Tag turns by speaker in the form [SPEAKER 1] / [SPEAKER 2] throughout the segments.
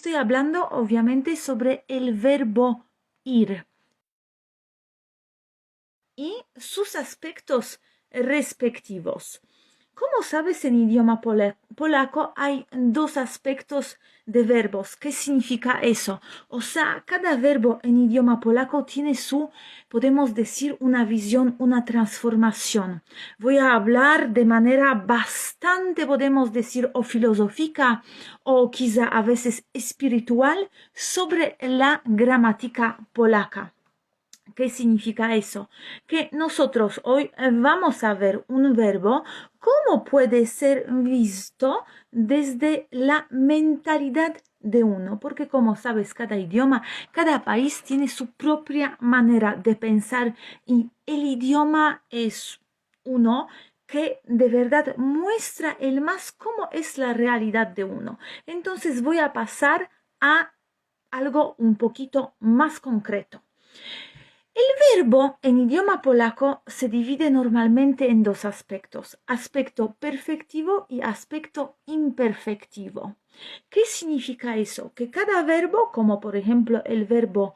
[SPEAKER 1] estoy hablando obviamente sobre el verbo ir y sus aspectos respectivos. Como sabes, en idioma polaco hay dos aspectos de verbos. ¿Qué significa eso? O sea, cada verbo en idioma polaco tiene su, podemos decir, una visión, una transformación. Voy a hablar de manera bastante, podemos decir, o filosófica o quizá a veces espiritual sobre la gramática polaca. ¿Qué significa eso? Que nosotros hoy vamos a ver un verbo, cómo puede ser visto desde la mentalidad de uno, porque como sabes, cada idioma, cada país tiene su propia manera de pensar y el idioma es uno que de verdad muestra el más cómo es la realidad de uno. Entonces voy a pasar a algo un poquito más concreto. El verbo en idioma polaco se divide normalmente en dos aspectos, aspecto perfectivo y aspecto imperfectivo. ¿Qué significa eso? Que cada verbo, como por ejemplo el verbo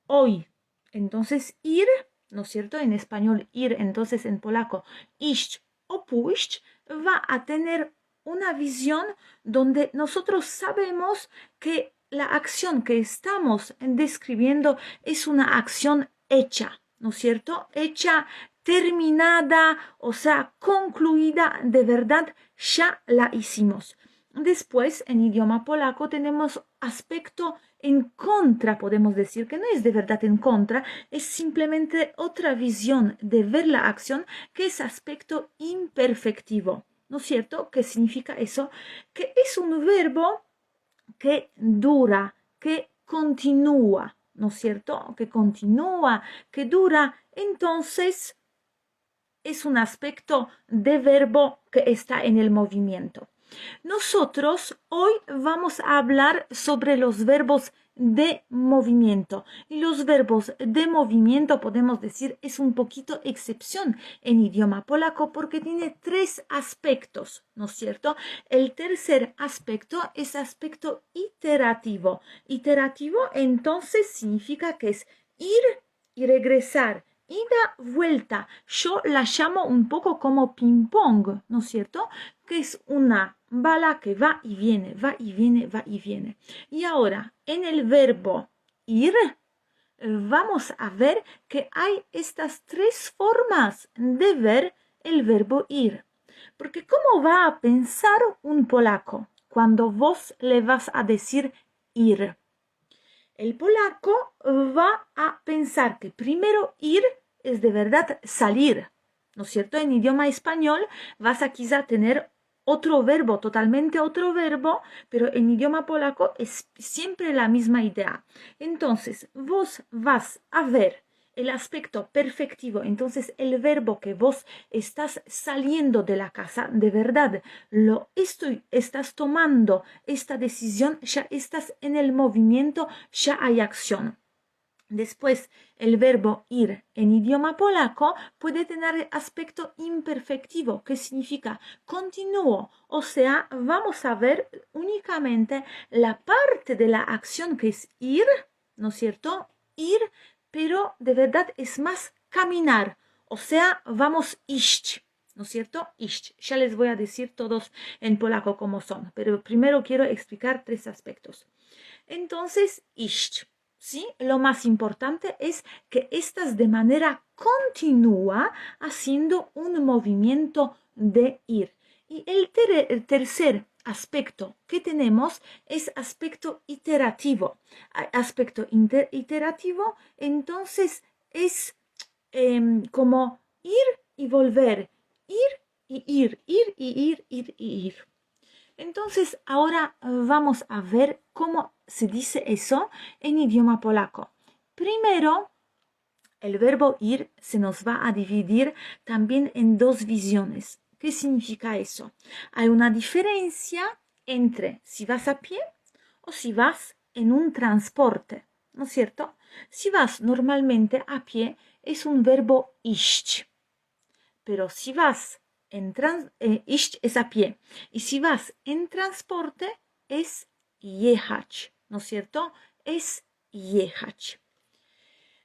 [SPEAKER 1] hoy, entonces ir, ¿no es cierto? En español ir, entonces en polaco iść o pójść, va a tener una visión donde nosotros sabemos que la acción que estamos describiendo es una acción hecha, ¿no es cierto? Hecha, terminada, o sea, concluida, de verdad, ya la hicimos. Después, en idioma polaco tenemos aspecto en contra, podemos decir, que no es de verdad en contra, es simplemente otra visión de ver la acción, que es aspecto imperfectivo, ¿no es cierto? ¿Qué significa eso? Que es un verbo que dura, que continúa, ¿no es cierto? Que continúa, que dura, entonces es un aspecto de verbo que está en el movimiento. Nosotros hoy vamos a hablar sobre los verbos de movimiento. Y los verbos de movimiento, podemos decir, es un poquito excepción en idioma polaco porque tiene tres aspectos, ¿no es cierto? El tercer aspecto es aspecto iterativo. Iterativo entonces significa que es ir y regresar. Ida, vuelta. Yo la llamo un poco como ping-pong, ¿no es cierto? Que es una bala que va y viene, va y viene, va y viene. Y ahora, en el verbo ir, vamos a ver que hay estas tres formas de ver el verbo ir. Porque ¿cómo va a pensar un polaco cuando vos le vas a decir ir? El polaco va a pensar que primero ir es de verdad salir, ¿no es cierto? En idioma español vas a quizá tener otro verbo, totalmente otro verbo, pero en idioma polaco es siempre la misma idea. Entonces, vos vas a ver el aspecto perfectivo, entonces el verbo que vos estás saliendo de la casa, de verdad, estás tomando esta decisión, ya estás en el movimiento, ya hay acción. Después, el verbo ir en idioma polaco puede tener aspecto imperfectivo, que significa continúo, o sea, vamos a ver únicamente la parte de la acción que es ir, ¿no es cierto? Ir, pero de verdad es más caminar, o sea, vamos iść, ¿no es cierto? Iść. Ya les voy a decir todos en polaco cómo son, pero primero quiero explicar tres aspectos. Entonces, iść. ¿Sí? Lo más importante es que estás de manera continua haciendo un movimiento de ir. Y el tercer aspecto que tenemos es aspecto iterativo. Aspecto iterativo, entonces es como ir y volver, ir y ir, ir y ir, ir y ir. Entonces, ahora vamos a ver cómo se dice eso en idioma polaco. Primero, el verbo ir se nos va a dividir también en dos visiones. ¿Qué significa eso? Hay una diferencia entre si vas a pie o si vas en un transporte, ¿no es cierto? Si vas normalmente a pie es un verbo iść, pero si vas iść es a pie. Y si vas en transporte es jechać. ¿no es cierto? Es jechać.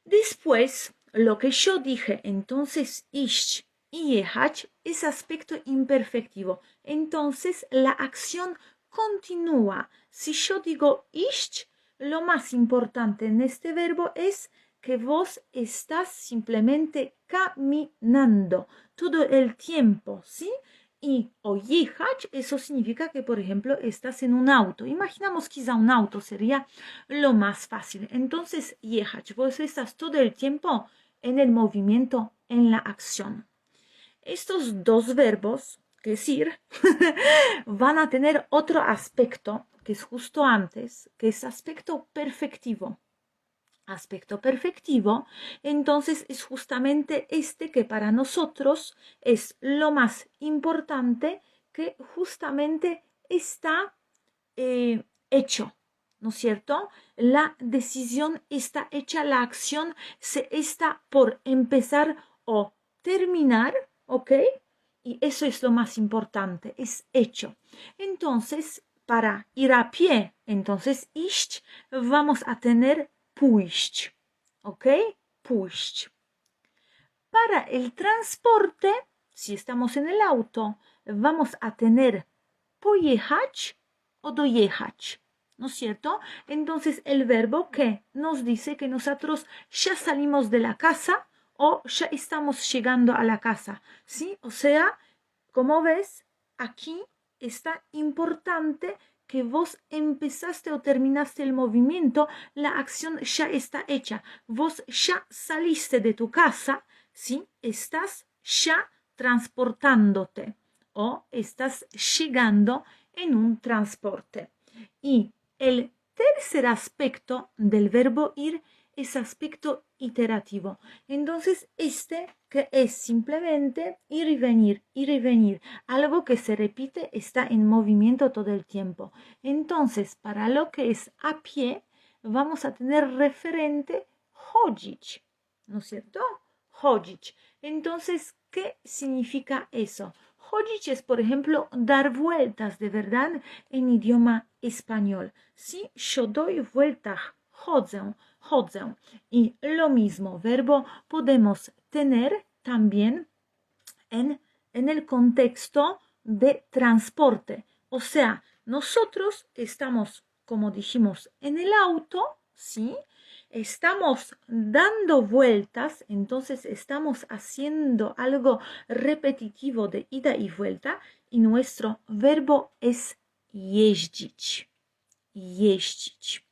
[SPEAKER 1] Después, lo que yo dije, entonces iść y jechać es aspecto imperfectivo. Entonces, la acción continúa. Si yo digo iść, lo más importante en este verbo es que vos estás simplemente caminando todo el tiempo, ¿sí? Y o jechać, eso significa que, por ejemplo, estás en un auto. Imaginamos quizá un auto sería lo más fácil. Entonces, jechać, vos estás todo el tiempo en el movimiento, en la acción. Estos dos verbos, que es ir, van a tener otro aspecto, que es justo antes, que es aspecto perfectivo. Aspecto perfectivo, entonces es justamente este que para nosotros es lo más importante, que justamente está hecho, ¿no es cierto? La decisión está hecha, la acción se está por empezar o terminar, ¿ok? Y eso es lo más importante, es hecho. Entonces, para ir a pie, entonces iść, vamos a tener pójść, ¿ok? Pójść. Para el transporte, si estamos en el auto, vamos a tener pojechać o dojechać, ¿no es cierto? Entonces el verbo que nos dice que nosotros ya salimos de la casa o ya estamos llegando a la casa, ¿sí? O sea, como ves, aquí está importante que vos empezaste o terminaste el movimiento, la acción ya está hecha. Vos ya saliste de tu casa, ¿sí? Estás ya transportándote o estás llegando en un transporte. Y el tercer aspecto del verbo ir es aspecto iterativo. Entonces, este que es simplemente ir y venir, algo que se repite, está en movimiento todo el tiempo. Entonces, para lo que es a pie, vamos a tener referente chodzić, ¿no es cierto? Chodzić. Entonces, ¿qué significa eso? Chodzić es, por ejemplo, dar vueltas, de verdad, en idioma español. Si yo doy vueltas, chodzę, chodzę. Y lo mismo verbo podemos tener también en el contexto de transporte. O sea, nosotros estamos, como dijimos, en el auto, ¿sí? Estamos dando vueltas, entonces estamos haciendo algo repetitivo de ida y vuelta y nuestro verbo es jeździć. Jeździć.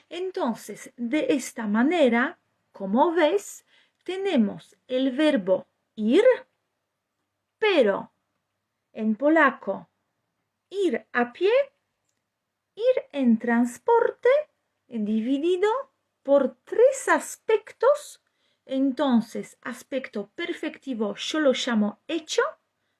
[SPEAKER 1] Entonces, de esta manera, como ves, tenemos el verbo ir, pero en polaco, ir a pie, ir en transporte, dividido por tres aspectos. Entonces, aspecto perfectivo yo lo llamo hecho,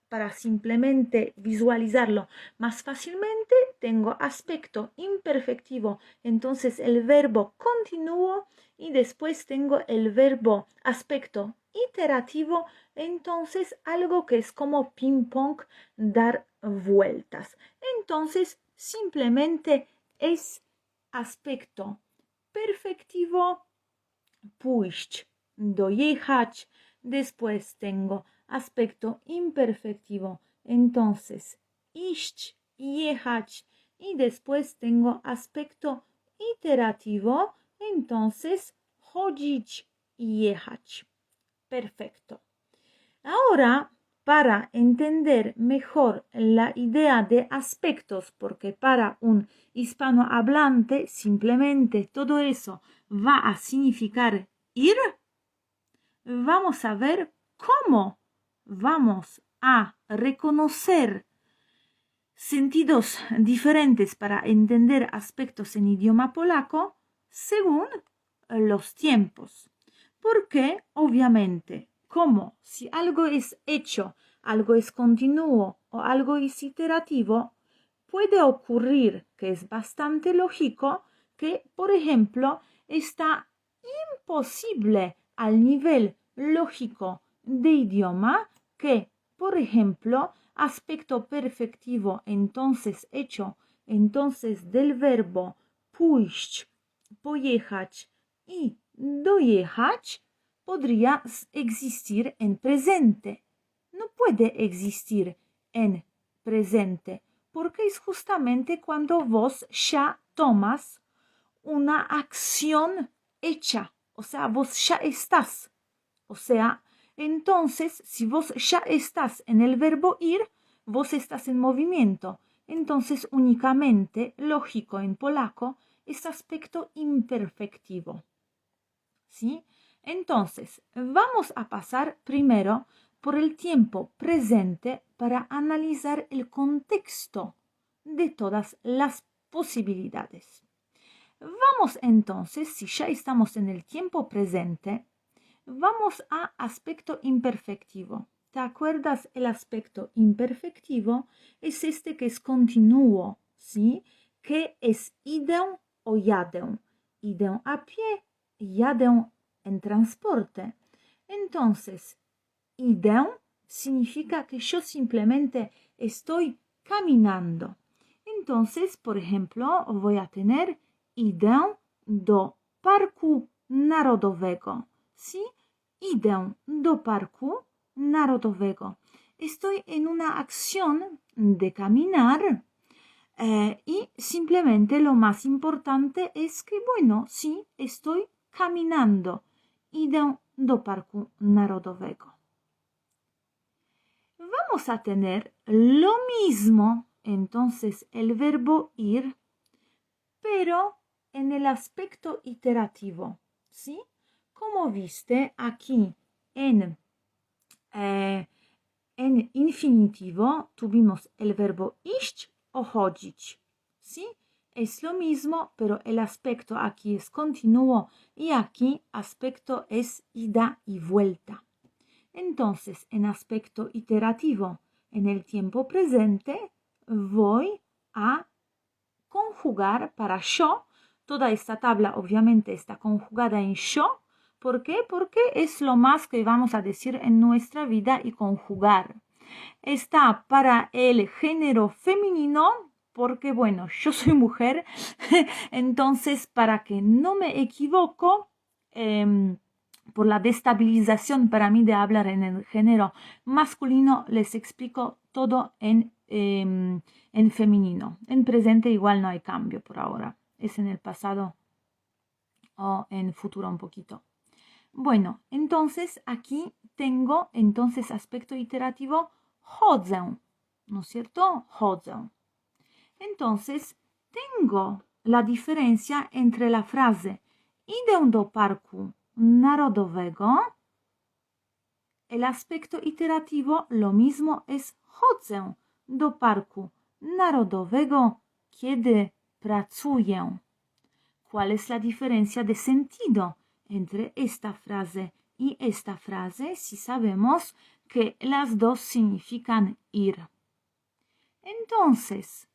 [SPEAKER 1] para simplemente visualizarlo más fácilmente. Tengo aspecto imperfectivo, entonces el verbo continuo, y después tengo el verbo aspecto iterativo, entonces algo que es como ping pong, dar vueltas. Entonces simplemente es aspecto perfectivo, pójść, dojechać. Después tengo aspecto imperfectivo, entonces iść, jechać, y después tengo aspecto iterativo, entonces chodzić, jechać. Perfecto. Ahora, para entender mejor la idea de aspectos, porque para un hispanohablante simplemente todo eso va a significar ir, vamos a ver cómo vamos a reconocer sentidos diferentes para entender aspectos en idioma polaco según los tiempos. Porque, obviamente, como si algo es hecho, algo es continuo o algo es iterativo, puede ocurrir, que es bastante lógico, que, por ejemplo, está imposible al nivel lógico de idioma que, por ejemplo, aspecto perfectivo, entonces hecho, entonces del verbo pójść, pojechać y dojechać podría existir en presente. No puede existir en presente, porque es justamente cuando vos ya tomas una acción hecha, o sea, vos ya estás. O sea, entonces, si vos ya estás en el verbo ir, vos estás en movimiento. Entonces, únicamente, lógico en polaco, es aspecto imperfectivo. ¿Sí? Entonces, vamos a pasar primero por el tiempo presente para analizar el contexto de todas las posibilidades. Vamos entonces, si ya estamos en el tiempo presente, vamos a aspecto imperfectivo. ¿Te acuerdas? El aspecto imperfectivo es este que es continuo, ¿sí? Que es idem o jadę. Idem a pie, jadę en transporte. Entonces, idem significa que yo simplemente estoy caminando. Entonces, por ejemplo, voy a tener idę do Parku Narodowego. ¿Sí? Idę do Parku Narodowego. Estoy en una acción de caminar y simplemente lo más importante es que, bueno, sí, estoy caminando. Idę do Parku Narodowego. Vamos a tener lo mismo, entonces, el verbo ir, pero en el aspecto iterativo, ¿sí? Como viste aquí en infinitivo tuvimos el verbo iść o chodzić, ¿sí? Es lo mismo, pero el aspecto aquí es continuo y aquí aspecto es ida y vuelta. Entonces, en aspecto iterativo, en el tiempo presente, voy a conjugar para yo. Toda esta tabla obviamente está conjugada en yo. ¿Por qué? Porque es lo más que vamos a decir en nuestra vida y conjugar. Está para el género femenino, porque bueno, yo soy mujer, entonces para que no me equivoco, por la destabilización para mí de hablar en el género masculino, les explico todo en femenino. En presente igual no hay cambio por ahora. Es en el pasado o en futuro un poquito. Bueno, entonces aquí tengo entonces aspecto iterativo chodzę, ¿no es cierto? Chodzę. Entonces tengo la diferencia entre la frase idę do Parku Narodowego. El aspecto iterativo lo mismo es chodzę do Parku Narodowego, kiedy pracuję. ¿Cuál es la diferencia de sentido entre esta frase y esta frase si sabemos que las dos significan ir? Entonces,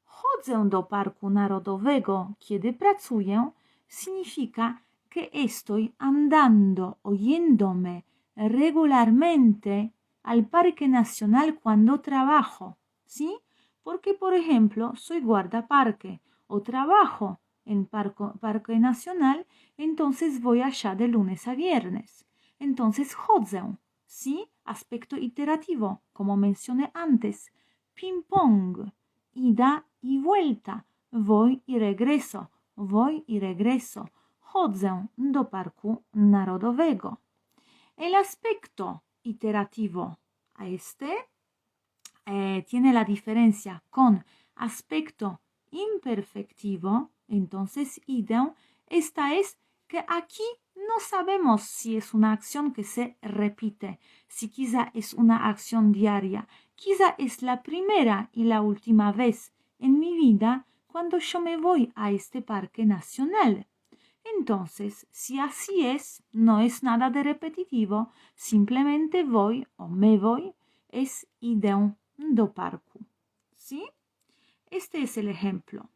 [SPEAKER 1] chodzę do Parku Narodowego, kiedy pracuję, significa que estoy andando o yéndome regularmente al Parque Nacional cuando trabajo, ¿sí? Porque, por ejemplo, soy guardaparque o trabajo en Parque Nacional, entonces voy allá de lunes a viernes. Entonces, chodzę, ¿sí? Aspecto iterativo, como mencioné antes. Ping-pong, ida y vuelta, voy y regreso, voy y regreso. Chodzę do Parku Narodowego. El aspecto iterativo a este tiene la diferencia con aspecto imperfectivo, entonces idę. Esta es que aquí no sabemos si es una acción que se repite, si quizá es una acción diaria, quizá es la primera y la última vez en mi vida cuando yo me voy a este parque nacional. Entonces, si así es, no es nada de repetitivo, simplemente voy o me voy, es idę do parku. ¿Sí? Este es el ejemplo.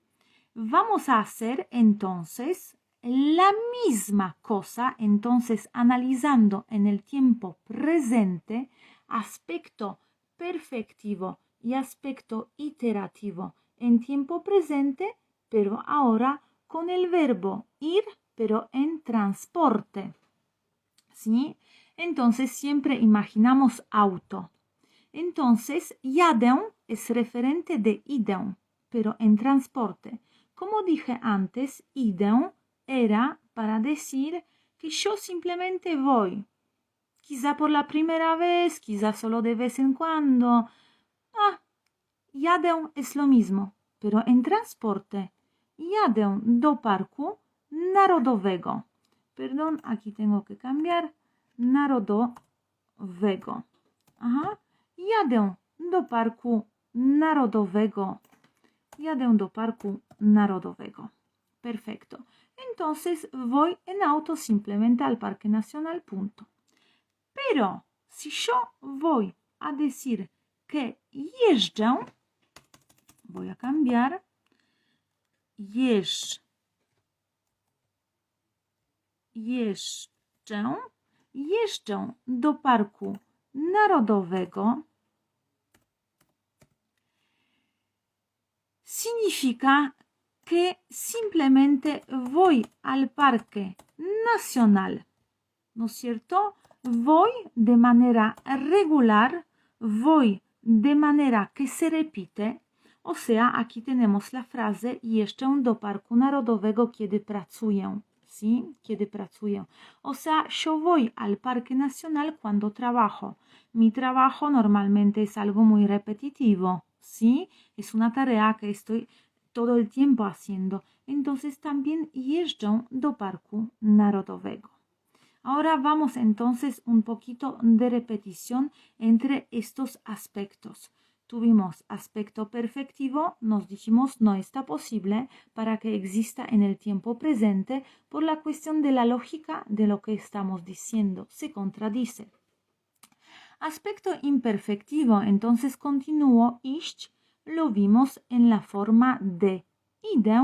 [SPEAKER 1] Vamos a hacer entonces la misma cosa, entonces analizando en el tiempo presente aspecto perfectivo y aspecto iterativo en tiempo presente, pero ahora con el verbo ir, pero en transporte. ¿Sí? Entonces siempre imaginamos auto. Entonces, jadę es referente de idę, pero en transporte. Como dije antes, idę era para decir que yo simplemente voy. Quizá por la primera vez, quizá solo de vez en cuando. Jadę es lo mismo, pero en transporte. Jadę do parku narodowego. Perdón, aquí tengo que cambiar. Narodowego. Aha. Jadę do parku narodowego. Jadę do parku narodowego. Perfecto. Entonces voy en auto simplemente al Parque Nacional, punto. Pero si yo voy a decir que jeżdżę, voy a cambiar. Jeżdżę do Parku Narodowego significa que simplemente voy al Parque Nacional, ¿no es cierto? Voy de manera regular, voy de manera que se repite. O sea, aquí tenemos la frase jeżdżę do Parku Narodowego, kiedy pracuję. ¿Sí? Kiedy pracuję. O sea, yo voy al Parque Nacional cuando trabajo. Mi trabajo normalmente es algo muy repetitivo. ¿Sí? Es una tarea que estoy todo el tiempo haciendo. Entonces también jeżdżę do Parku Narodowego. Ahora vamos entonces un poquito de repetición entre estos aspectos. Tuvimos aspecto perfectivo, nos dijimos no está posible para que exista en el tiempo presente por la cuestión de la lógica de lo que estamos diciendo, se contradice. Aspecto imperfectivo, entonces continúo, iść, lo vimos en la forma de idę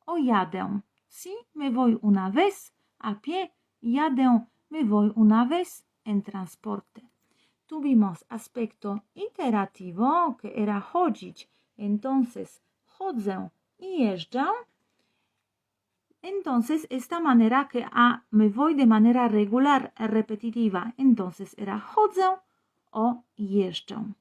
[SPEAKER 1] o jadę. ¿Sí? Me voy una vez a pie, jadę, me voy una vez en transporte. Tuvimos aspecto iterativo, que era chodzić, entonces chodzę i jeżdżę. Entonces, esta manera que me voy de manera regular, repetitiva, entonces era chodzę o jeżdżę.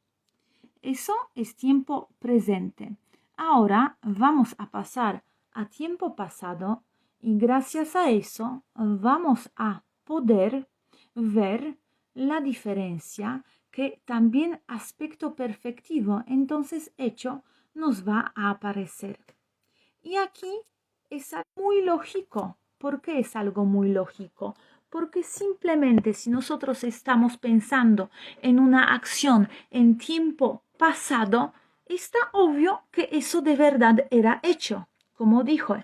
[SPEAKER 1] Eso es tiempo presente. Ahora vamos a pasar a tiempo pasado y gracias a eso vamos a poder ver la diferencia que también aspecto perfectivo, entonces hecho, nos va a aparecer. Y aquí es algo muy lógico. ¿Por qué es algo muy lógico? Porque simplemente si nosotros estamos pensando en una acción en tiempo pasado, está obvio que eso de verdad era hecho, como dijo.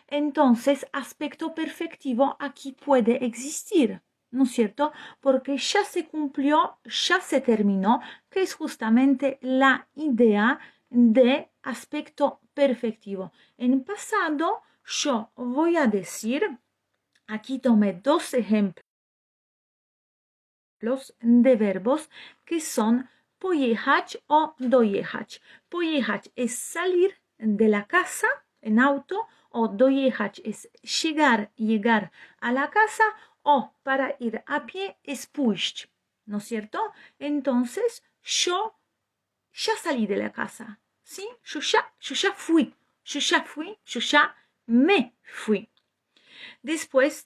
[SPEAKER 1] Entonces, aspecto perfectivo aquí puede existir, ¿no es cierto? Porque ya se cumplió, ya se terminó, que es justamente la idea de aspecto perfectivo. En pasado, yo voy a decir, aquí tomé dos ejemplos de verbos que son pojechać o dojechać. Pojechać es salir de la casa en auto, o dojechać es llegar a la casa, o para ir a pie es pójść, ¿no es cierto? Entonces, yo ya salí de la casa, ¿sí? Yo ya fui, yo ya me fui. Después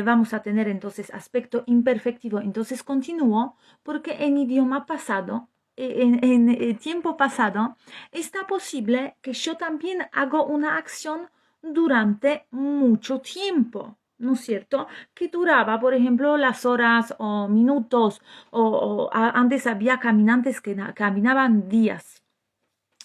[SPEAKER 1] vamos a tener entonces aspecto imperfectivo, entonces continúo, porque en idioma pasado, en tiempo pasado, está posible que yo también hago una acción durante mucho tiempo, ¿no es cierto? Que duraba, por ejemplo, las horas o minutos, antes había caminantes que caminaban días.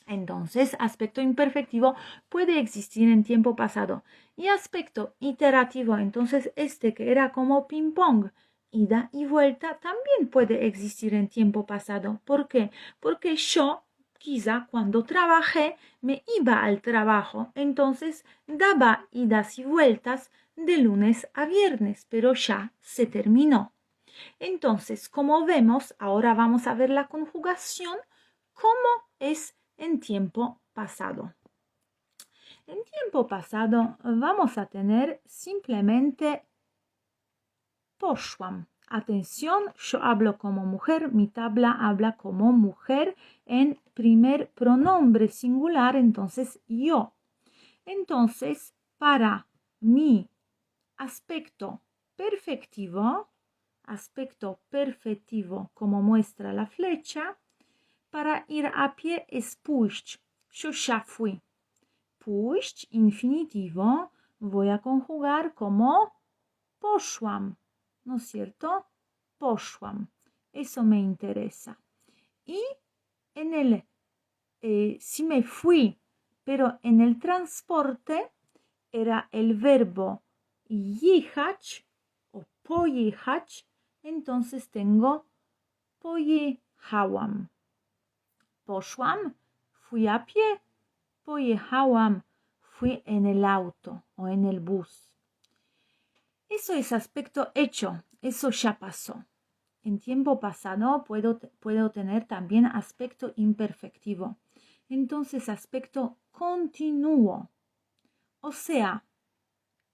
[SPEAKER 1] Entonces, aspecto imperfectivo puede existir en tiempo pasado. Y aspecto iterativo, entonces este que era como ping-pong, ida y vuelta, también puede existir en tiempo pasado. ¿Por qué? Porque yo, quizá cuando trabajé, me iba al trabajo, entonces daba idas y vueltas de lunes a viernes, pero ya se terminó. Entonces, como vemos, ahora vamos a ver la conjugación, cómo es en tiempo pasado. En tiempo pasado vamos a tener simplemente poszłam. Atención, yo hablo como mujer, mi tabla habla como mujer en primer pronombre singular, entonces yo. Entonces, para mi aspecto perfectivo como muestra la flecha, para ir a pie es pójść. Yo ya fui. Pójść, infinitivo, voy a conjugar como poszłam. ¿No es cierto? Poszłam. Eso me interesa. Y en el, si me fui, pero en el transporte era el verbo jechać o pojechać, entonces tengo pojechałam. Poszłam, fui a pie, pojechałam, fui en el auto o en el bus. Eso es aspecto hecho, eso ya pasó. En tiempo pasado puedo tener también aspecto imperfectivo. Entonces aspecto continuo. O sea,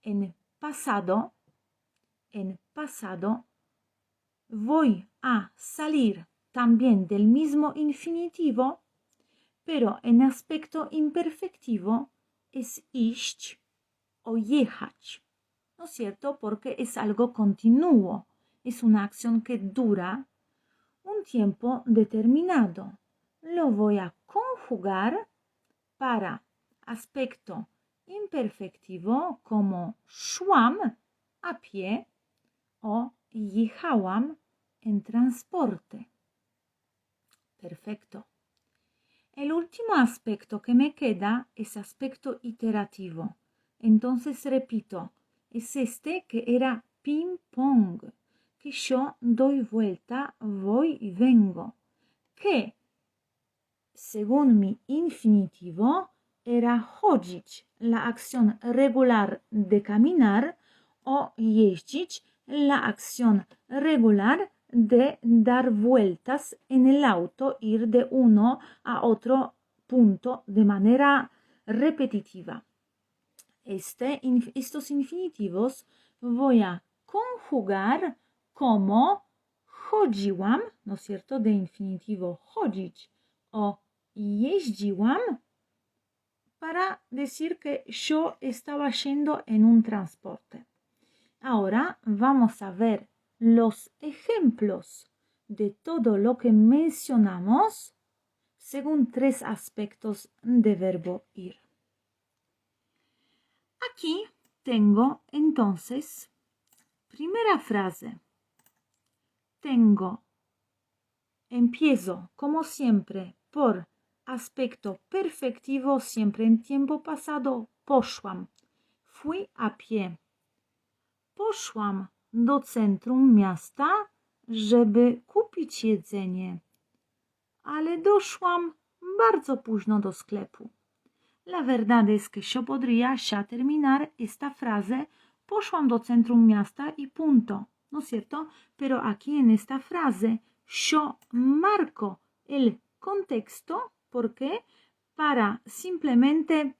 [SPEAKER 1] en pasado voy a salir también del mismo infinitivo, pero en aspecto imperfectivo es iść o jechać. ¿No es cierto? Porque es algo continuo, es una acción que dura un tiempo determinado. Lo voy a conjugar para aspecto imperfectivo como szłam a pie o jechałam en transporte. Perfecto. El último aspecto que me queda es aspecto iterativo. Entonces repito, es este que era ping-pong, que yo doy vuelta, voy y vengo, que según mi infinitivo era chodzić, la acción regular de caminar, o jeździć, la acción regular de dar vueltas en el auto, ir de uno a otro punto de manera repetitiva. Estos infinitivos voy a conjugar como chodziłam, ¿no es cierto?, de infinitivo chodzić, o jeździłam, para decir que yo estaba yendo en un transporte. Ahora vamos a ver los ejemplos de todo lo que mencionamos según 3 aspectos de verbo ir. Aquí tengo entonces, primera frase, empiezo como siempre por aspecto perfectivo, siempre en tiempo pasado, poszłam, fui a pie. Poszłam do centrum miasta, żeby kupić jedzenie, ale doszłam bardzo późno do sklepu. La verdad es que yo podría ya terminar esta frase, poszłam do centrum miasta y punto, ¿no es cierto? Pero aquí en esta frase yo marco el contexto, ¿por qué? Para simplemente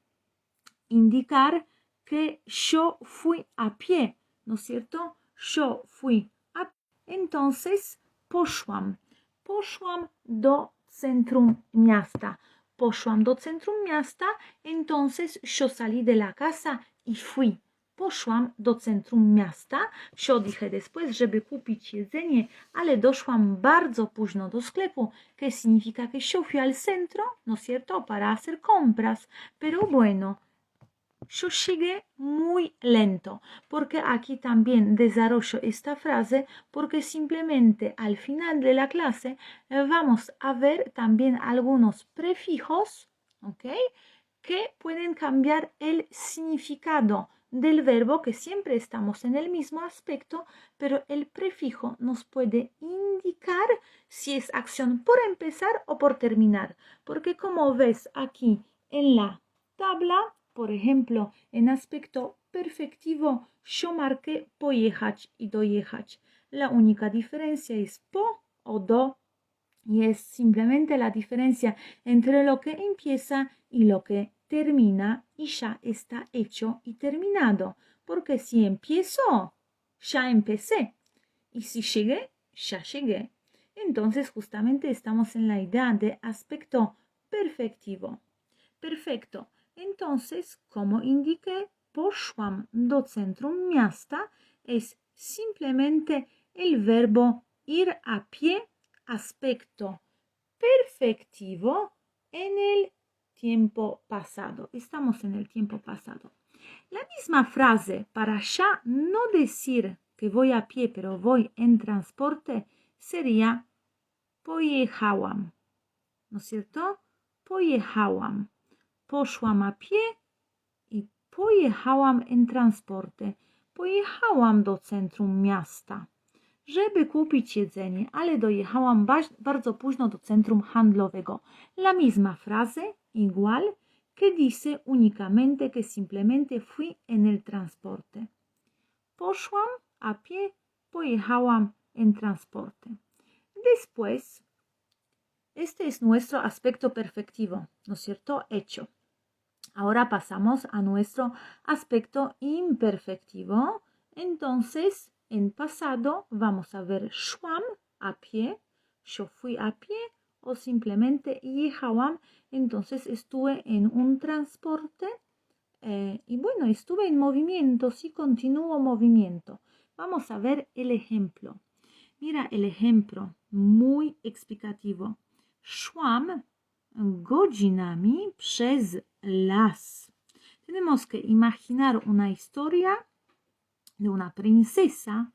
[SPEAKER 1] indicar que yo fui a pie, ¿no es cierto? Yo fui a pie. Entonces, poszłam do centrum miasta. Poszłam do centrum miasta, entonces yo salí de la casa y fui. Poszłam do centrum miasta, yo dije después, żeby kupić jedzenie, ale doszłam bardzo późno do sklepu, que significa que yo fui al centro, ¿no es cierto?, para hacer compras. Pero bueno, yo llegué muy lento, porque aquí también desarrollo esta frase, porque simplemente al final de la clase vamos a ver también algunos prefijos, ¿ok?, que pueden cambiar el significado del verbo, que siempre estamos en el mismo aspecto, pero el prefijo nos puede indicar si es acción por empezar o por terminar, porque como ves aquí en la tabla, por ejemplo, en aspecto perfectivo, yo marqué pojechać y dojechać. La única diferencia es po o do, y es simplemente la diferencia entre lo que empieza y lo que termina y ya está hecho y terminado. Porque si empiezo, ya empecé. Y si llegué, ya llegué. Entonces justamente estamos en la idea de aspecto perfectivo. Perfecto. Entonces, como indiqué, poszłam do centrum miasta es simplemente el verbo ir a pie, aspecto perfectivo en el tiempo pasado. Estamos en el tiempo pasado. La misma frase para ya no decir que voy a pie, pero voy en transporte, sería pojechałam. ¿No es cierto? Pojechałam. Poszłam a pie i pojechałam en transporte. Pojechałam do centrum miasta, żeby kupić jedzenie, ale dojechałam bardzo późno do centrum handlowego. La misma frase, igual, que dice únicamente que simplemente fui en el transporte. Poszłam a pie, pojechałam en transporte. Después, este es nuestro aspecto perfectivo, ¿no es cierto? Hecho. Ahora pasamos a nuestro aspecto imperfectivo. Entonces, en pasado vamos a ver szłam a pie, yo fui a pie o simplemente jechałam, entonces estuve en un transporte y bueno, estuve en movimiento, sí, continúo movimiento. Vamos a ver el ejemplo. Mira el ejemplo, muy explicativo. Szłam godzinami przez las. Tenemos que imaginar una historia de una princesa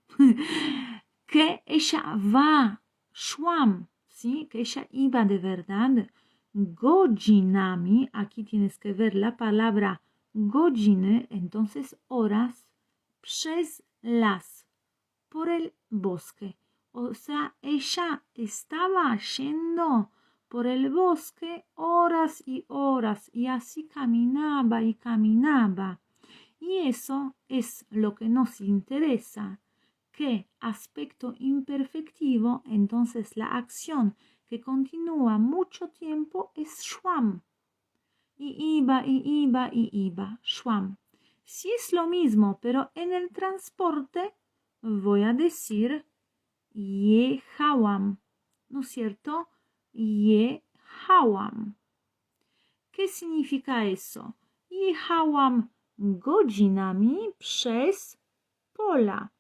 [SPEAKER 1] que ella va, szłam, ¿sí? Que ella iba de verdad godzinami. Aquí tienes que ver la palabra godziny, entonces horas, przez las, por el bosque. O sea, ella estaba yendo por el bosque horas y así caminaba y caminaba. Y eso es lo que nos interesa. ¿Qué aspecto imperfectivo? Entonces la acción que continúa mucho tiempo es szłam. Y iba, szłam. Si es lo mismo, pero en el transporte, voy a decir jechałam, ¿no es cierto? Jechałam. ¿Qué significa eso? Jechałam godzinami przez pola.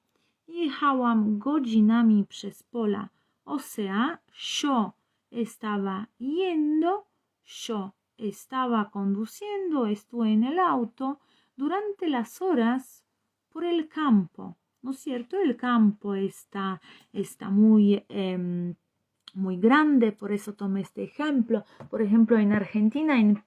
[SPEAKER 1] Jechałam godzinami przez pola. O sea, yo estaba yendo, yo estaba conduciendo, estuve en el auto durante las horas por el campo. ¿No es cierto? El campo está muy, muy grande, por eso tomé este ejemplo. Por ejemplo, en Argentina, en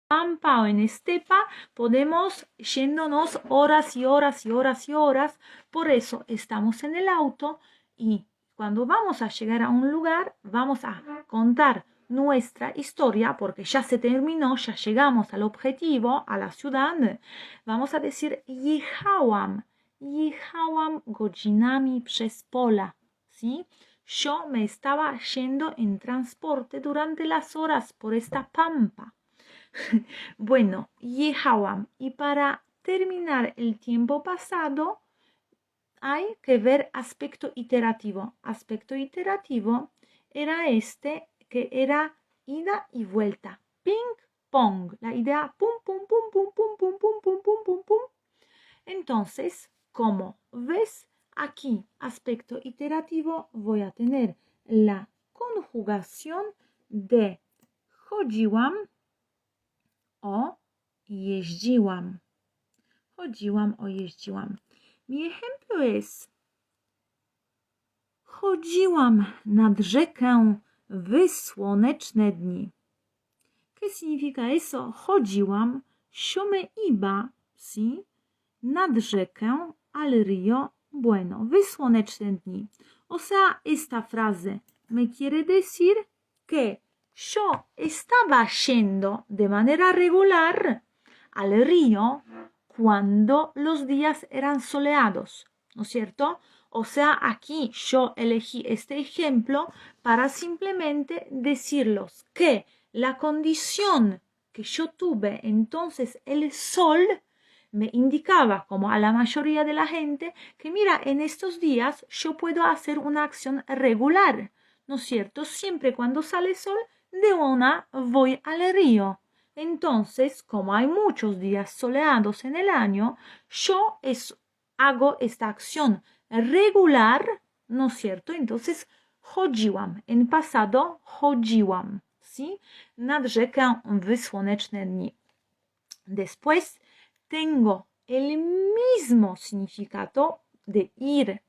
[SPEAKER 1] Pampa o en Estepa, podemos yéndonos horas y horas y horas y horas. Por eso estamos en el auto y cuando vamos a llegar a un lugar, vamos a contar nuestra historia porque ya se terminó, ya llegamos al objetivo, a la ciudad. Vamos a decir jechałam godzinami przez pola, ¿sí? Yo me estaba yendo en transporte durante las horas por esta pampa. Bueno, jechałam. Y para terminar el tiempo pasado, hay que ver aspecto iterativo. Aspecto iterativo era este, que era ida y vuelta. Ping, pong. La idea pum, pum, pum, pum, pum, pum, pum, pum, pum, pum, pum. Entonces, como ves aquí, aspecto iterativo, voy a tener la conjugación de chodziłam o jeździłam. Chodziłam o jeździłam. Mi ejemplo es chodziłam nad rzekę w słoneczne dni. ¿Qué significa eso? Chodziłam, yo me iba, ¿sí? Nad rzekę, al río, bueno, w słoneczne dni. O sea, esta frase me quiere decir que yo estaba yendo de manera regular al río cuando los días eran soleados, ¿no es cierto? O sea, aquí yo elegí este ejemplo para simplemente decirlos que La condición que yo tuve entonces el sol me indicaba, como a la mayoría de la gente, que mira, en estos días yo puedo hacer una acción regular, ¿no es cierto? Siempre cuando sale sol, de una voy al río. Entonces, como hay muchos días soleados en el año, yo hago esta acción regular, ¿no es cierto? Entonces, chodziłam, en pasado chodziłam, ¿sí? Nad rzekę w słoneczne dni. Después tengo el mismo significado de ir,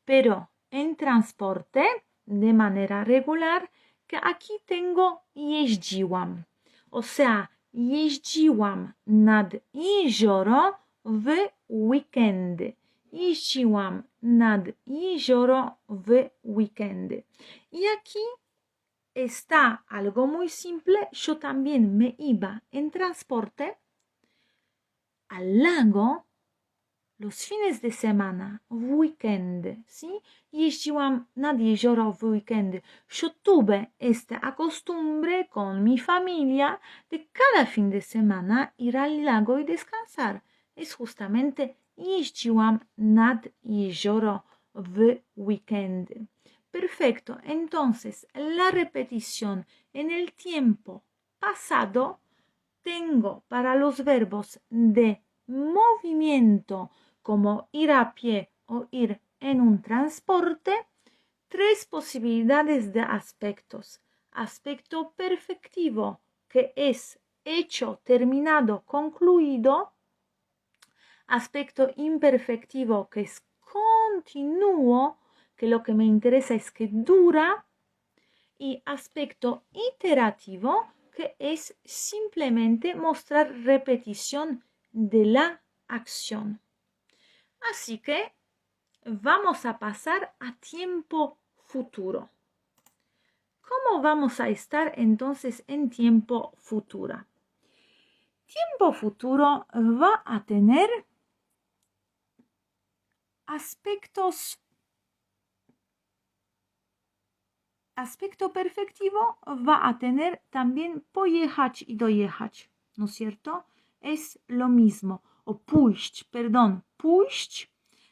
[SPEAKER 1] pero en transporte de manera regular, que aquí tengo jeździłam. O sea, jeździłam nad jezioro w weekendy. Jeździłam nad jezioro w weekendy. Y aquí está algo muy simple. Yo también me iba en transporte al lago los fines de semana, w weekend, ¿sí? Jeździłam nad jezioro w weekend. Yo tuve esta costumbre con mi familia de cada fin de semana ir al lago y descansar. Es justamente jeździłam nad jezioro w weekend. Perfecto. Entonces, la repetición en el tiempo pasado tengo para los verbos de movimiento como ir a pie o ir en un transporte, tres posibilidades de aspectos. Aspecto perfectivo, que es hecho, terminado, concluido. Aspecto imperfectivo, que es continuo, que lo que me interesa es que dura. Y aspecto iterativo, que es simplemente mostrar repetición de la acción. Así que vamos a pasar a tiempo futuro. ¿Cómo vamos a estar entonces en tiempo futuro? Tiempo futuro va a tener aspecto perfectivo, va a tener también pojechać y dojechać, ¿no es cierto? Es lo mismo. O pójść, perdón, pójść.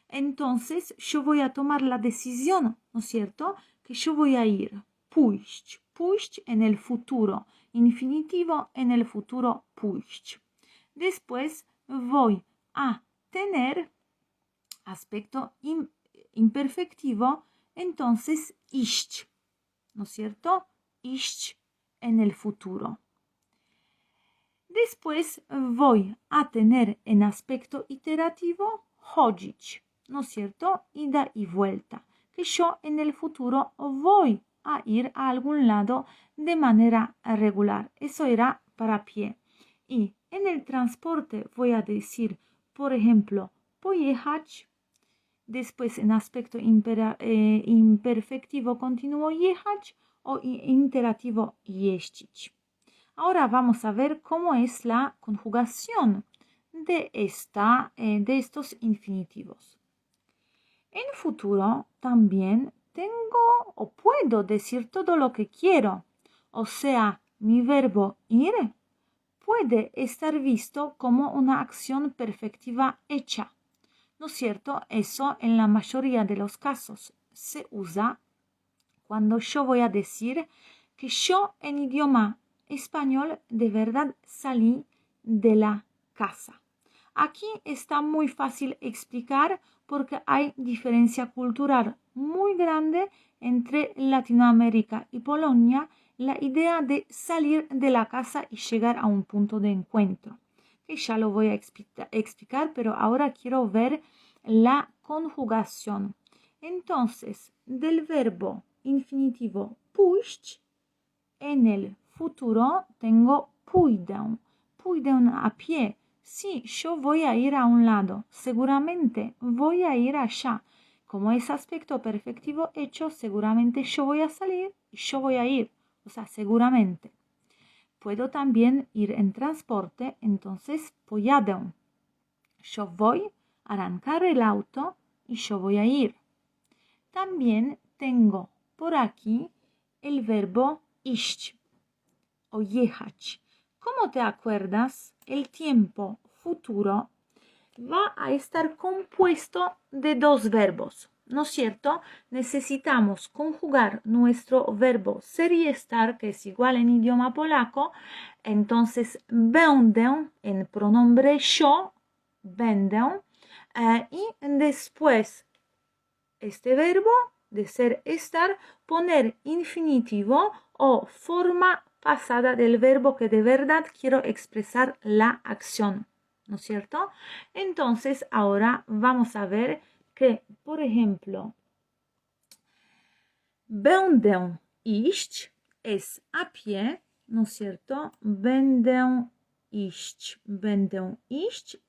[SPEAKER 1] Entonces yo voy a tomar la decisión, ¿no es cierto? Que yo voy a ir. Pójść. Pójść en el futuro. Infinitivo en el futuro, pójść. Después voy a tener aspecto imperfectivo, entonces iść, ¿no es cierto? Iść en el futuro. Después voy a tener en aspecto iterativo chodzić, ¿no es cierto? Ida y vuelta. Que yo en el futuro voy a ir a algún lado de manera regular. Eso era para pie. Y en el transporte voy a decir, por ejemplo, pojechać. Después en aspecto imperfectivo continuo jechać o interativo jeździć. Ahora vamos a ver cómo es la conjugación de estos infinitivos. En futuro también tengo o puedo decir todo lo que quiero. O sea, mi verbo ir puede estar visto como una acción perfectiva hecha. ¿No es cierto? Eso en la mayoría de los casos se usa cuando yo voy a decir que yo en idioma español de verdad salí de la casa. Aquí está muy fácil explicar porque hay diferencia cultural muy grande entre Latinoamérica y Polonia, la idea de salir de la casa y llegar a un punto de encuentro. Que ya lo voy a explicar, pero ahora quiero ver la conjugación. Entonces, del verbo infinitivo pójść, en el futuro tengo pójdę. Pójdę a pie. Sí, yo voy a ir a un lado. Seguramente voy a ir allá. Como es aspecto perfectivo hecho, seguramente yo voy a salir y yo voy a ir. O sea, seguramente. Puedo también ir en transporte, entonces pojadę. Yo voy a arrancar el auto y yo voy a ir. También tengo por aquí el verbo iść. o jechać. ¿Cómo te acuerdas? El tiempo futuro va a estar compuesto de dos verbos, ¿no es cierto? Necesitamos conjugar nuestro verbo ser y estar, que es igual en idioma polaco. Entonces, będę en pronombre yo, będę, y después este verbo de ser estar, poner infinitivo o forma pasada del verbo que de verdad quiero expresar la acción, ¿no es cierto? Entonces, ahora vamos a ver que, por ejemplo, będę iść es a pie, ¿no es cierto? Będę iść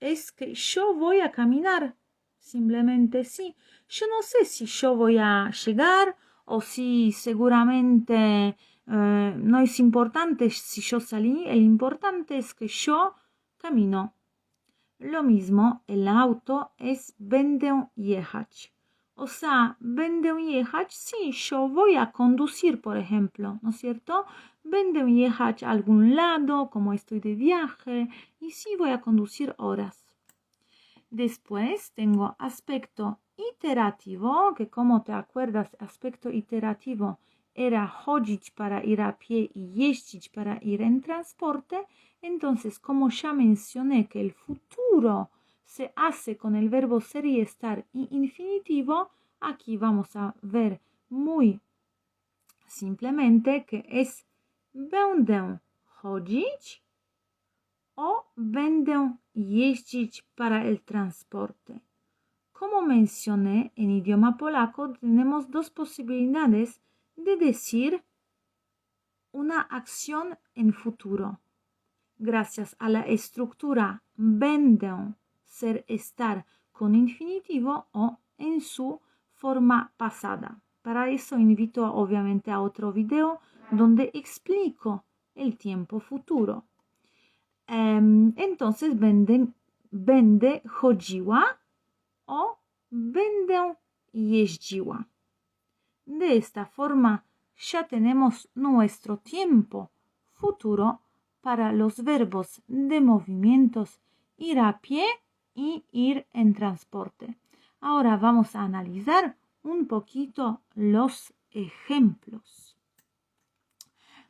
[SPEAKER 1] es que yo voy a caminar. Simplemente sí. Yo no sé si yo voy a llegar o si seguramente no es importante si yo salí. El importante es que yo camino. Lo mismo, el auto es będę jechać. O sea, będę jechać, sí, yo voy a conducir, por ejemplo, ¿no es cierto? Będę jechać a algún lado, como estoy de viaje, y sí voy a conducir horas. Después tengo aspecto iterativo, que como te acuerdas, aspecto iterativo era chodzić para ir a pie y jeździć para ir en transporte. Entonces, como ya mencioné que el futuro se hace con el verbo ser y estar y infinitivo, aquí vamos a ver muy simplemente que es będę chodzić o będę jeździć para el transporte. Como mencioné, en idioma polaco tenemos dos posibilidades de decir una acción en futuro. Gracias a la estructura będę, ser, estar con infinitivo o en su forma pasada. Para eso invito obviamente a otro video donde explico el tiempo futuro. Entonces będę chodziła o będę jeździła. De esta forma ya tenemos nuestro tiempo futuro para los verbos de movimientos ir a pie y ir en transporte. Ahora vamos a analizar un poquito los ejemplos.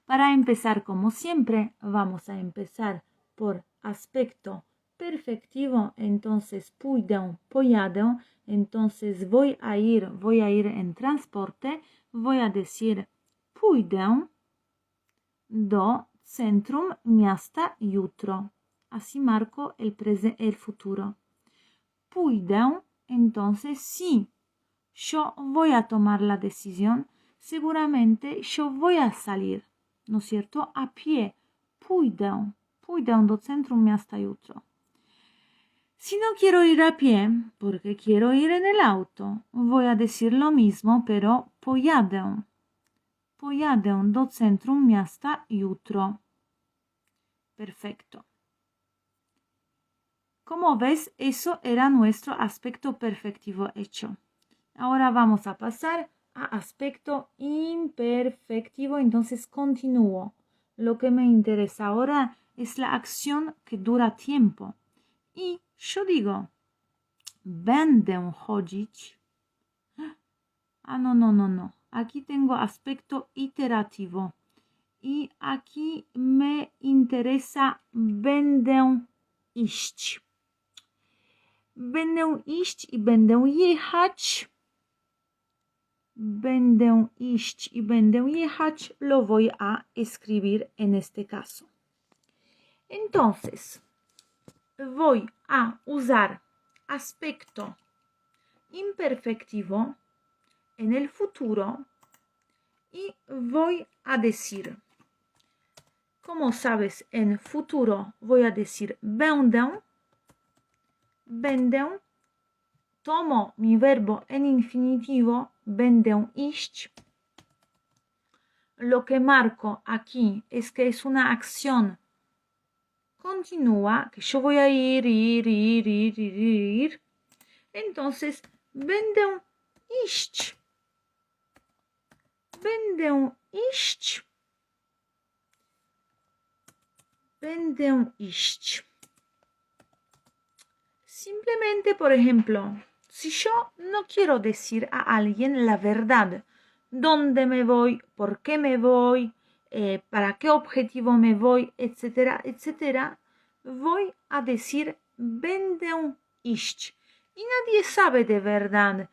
[SPEAKER 1] Para empezar, como siempre, vamos a empezar por aspecto perfectivo. Entonces pojadę, entonces voy a ir en transporte, voy a decir pójdę do centrum miasta jutro. Así marco el futuro. Pójdę, entonces sí, yo voy a tomar la decisión, seguramente yo voy a salir, ¿no es cierto? A pie, pójdę do centrum miasta jutro. Si no quiero ir a pie, porque quiero ir en el auto, voy a decir lo mismo, pero pojadę do centrum miasta jutro. Perfecto. Como ves, eso era nuestro aspecto perfectivo hecho. Ahora vamos a pasar a aspecto imperfectivo, entonces continúo. Lo que me interesa ahora es la acción que dura tiempo. Y yo digo, będę chodzić. No. Aquí tengo aspecto iterativo. Y aquí me interesa będę iść. Będę iść i będę jechać. Będę iść y będę jechać, lo voy a escribir en este caso. Entonces, voy a usar aspecto imperfectivo en el futuro y voy a decir, como sabes, en futuro voy a decir będę, tomo mi verbo en infinitivo, będę iść. Lo que marco aquí es que es una acción continua, que yo voy a ir. Entonces, będę iść. Będę iść. będę iść. Simplemente, por ejemplo, si yo no quiero decir a alguien la verdad, dónde me voy, por qué me voy, para qué objetivo me voy, etcétera, etcétera, voy a decir będę iść. Y nadie sabe de verdad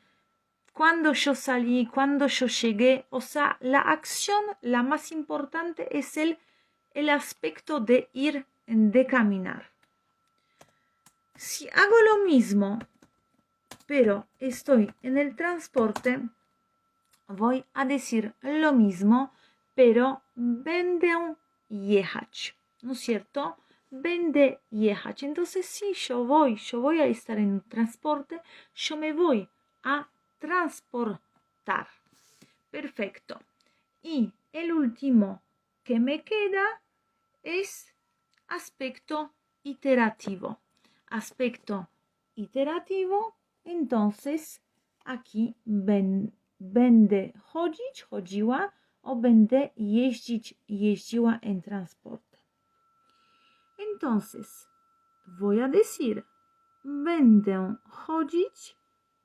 [SPEAKER 1] cuándo yo salí, cuándo yo llegué. O sea, la acción, la más importante es el aspecto de ir, de caminar. Si hago lo mismo, pero estoy en el transporte, voy a decir lo mismo, pero będę jechać, ¿no es cierto? Będę jechać. Entonces, si yo voy a estar en un transporte, yo me voy a transportar. Perfecto. Y el último que me queda es aspecto iterativo. Aspecto iterativo, entonces aquí będę chodzić, chodziła, o będę jeździć, jeździła en transporte. Entonces, voy a decir, będę chodzić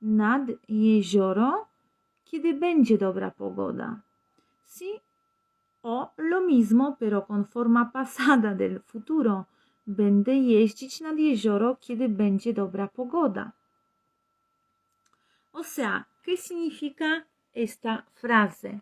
[SPEAKER 1] nad jezioro, kiedy będzie dobra pogoda. Sí, o lo mismo, pero con forma pasada del futuro. Będę jeździć nad jezioro, kiedy będzie dobra pogoda. O sea, ¿qué significa esta frase?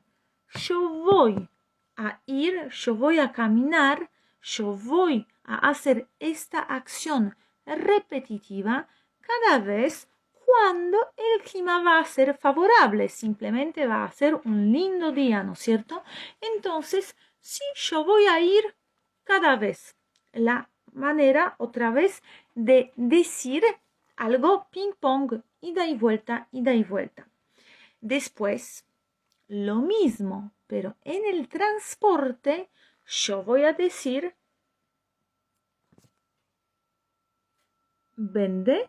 [SPEAKER 1] Yo voy a ir, yo voy a caminar, yo voy a hacer esta acción repetitiva cada vez cuando el clima va a ser favorable, simplemente va a ser un lindo día, ¿no es cierto? Entonces, sí, yo voy a ir cada vez. La manera otra vez de decir algo ping pong, ida y vuelta, ida y vuelta. Después, lo mismo, pero en el transporte yo voy a decir będę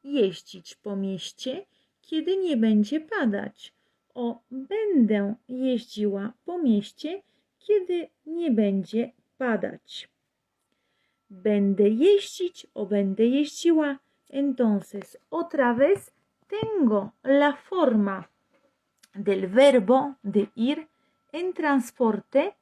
[SPEAKER 1] jeździć po mieście, kiedy nie będzie padać. O, będę jeździła po mieście, kiedy nie będzie padać. Będę jeździć o będę jeździła. Entonces, otra vez tengo la forma del verbo de ir en transporte,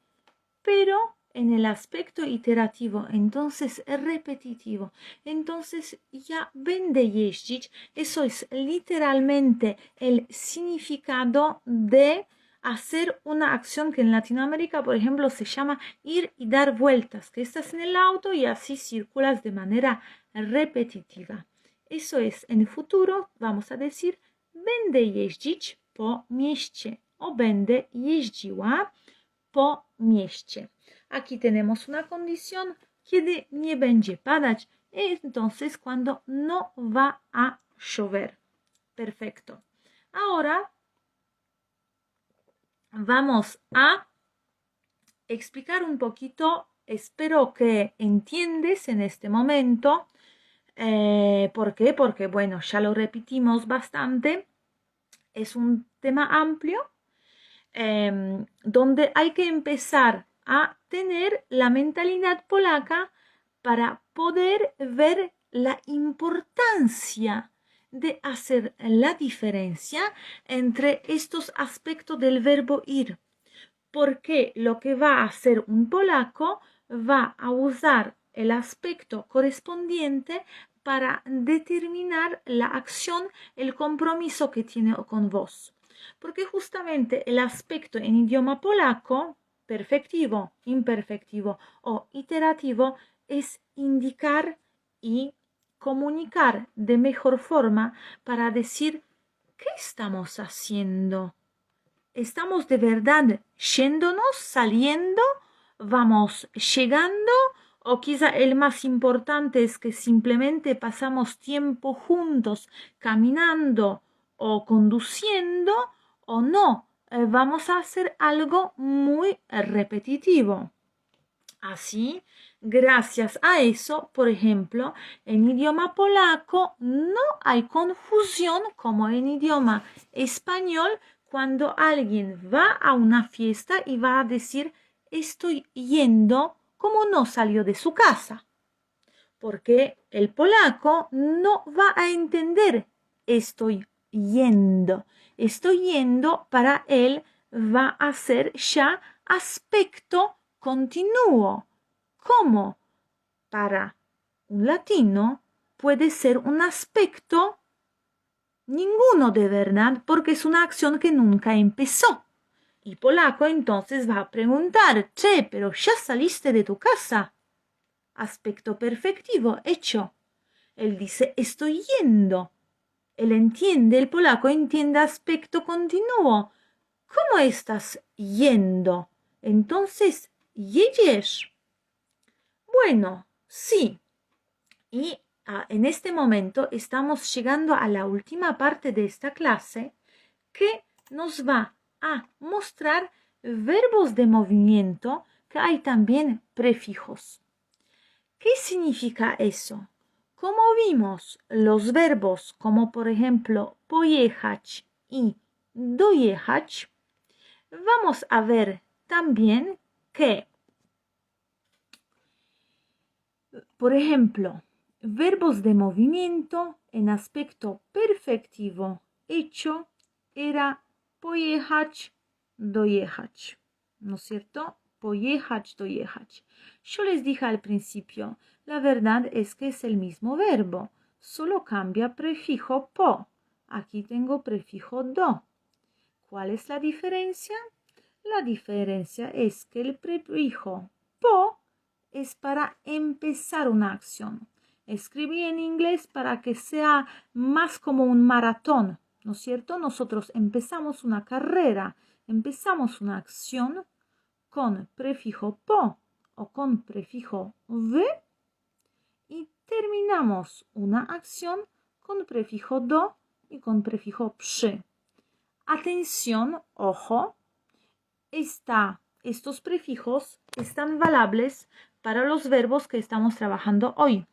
[SPEAKER 1] pero en el aspecto iterativo, entonces repetitivo. Entonces ya będę jeździć, eso es literalmente el significado de hacer una acción que en Latinoamérica, por ejemplo, se llama ir y dar vueltas, que estás en el auto y así circulas de manera repetitiva. Eso es, en el futuro vamos a decir będę jeździć po mieście o będę jeździła po mieście. Aquí tenemos una condición, kiedy nie będzie padać, entonces cuando no va a llover. Perfecto. Ahora vamos a explicar un poquito, espero que entiendes en este momento. ¿Por qué? Porque, bueno, ya lo repetimos bastante. Es un tema amplio donde hay que empezar a tener la mentalidad polaca para poder ver la importancia de hacer la diferencia entre estos aspectos del verbo ir. Porque lo que va a hacer un polaco va a usar el aspecto correspondiente para determinar la acción, el compromiso que tiene con vos. Porque justamente el aspecto en idioma polaco, perfectivo, imperfectivo o iterativo, es indicar y comunicar de mejor forma para decir ¿qué estamos haciendo? ¿Estamos de verdad yéndonos, saliendo? ¿Vamos llegando? O quizá el más importante es que simplemente pasamos tiempo juntos caminando o conduciendo o no. Vamos a hacer algo muy repetitivo. Así, gracias a eso, por ejemplo, en idioma polaco no hay confusión como en idioma español cuando alguien va a una fiesta y va a decir estoy yendo como no salió de su casa. Porque el polaco no va a entender estoy yendo. Estoy yendo para él va a ser ya aspecto continuo. ¿Cómo? Para un latino puede ser un aspecto ninguno de verdad porque es una acción que nunca empezó. Y polaco entonces va a preguntar, che, pero ya saliste de tu casa. Aspecto perfectivo, hecho. Él dice, estoy yendo. Él entiende, el polaco entiende aspecto continuo. ¿Cómo estás yendo? Entonces, jedziesz. Bueno, sí. Y en este momento estamos llegando a la última parte de esta clase que nos va a mostrar verbos de movimiento que hay también prefijos. ¿Qué significa eso? Como vimos los verbos como por ejemplo pojechać y dojechać, vamos a ver también que, por ejemplo, verbos de movimiento en aspecto perfectivo hecho era pojechać, dojechać, ¿no es cierto? Pojechać, dojechać. Yo les dije al principio, la verdad es que es el mismo verbo, solo cambia prefijo po. Aquí tengo prefijo do. ¿Cuál es la diferencia? La diferencia es que el prefijo po es para empezar una acción. Escribí en inglés para que sea más como un maratón, ¿no es cierto? Nosotros empezamos una carrera, empezamos una acción con prefijo po o con prefijo v y terminamos una acción con prefijo do y con prefijo przy. Atención, ojo, estos prefijos están valables para los verbos que estamos trabajando hoy.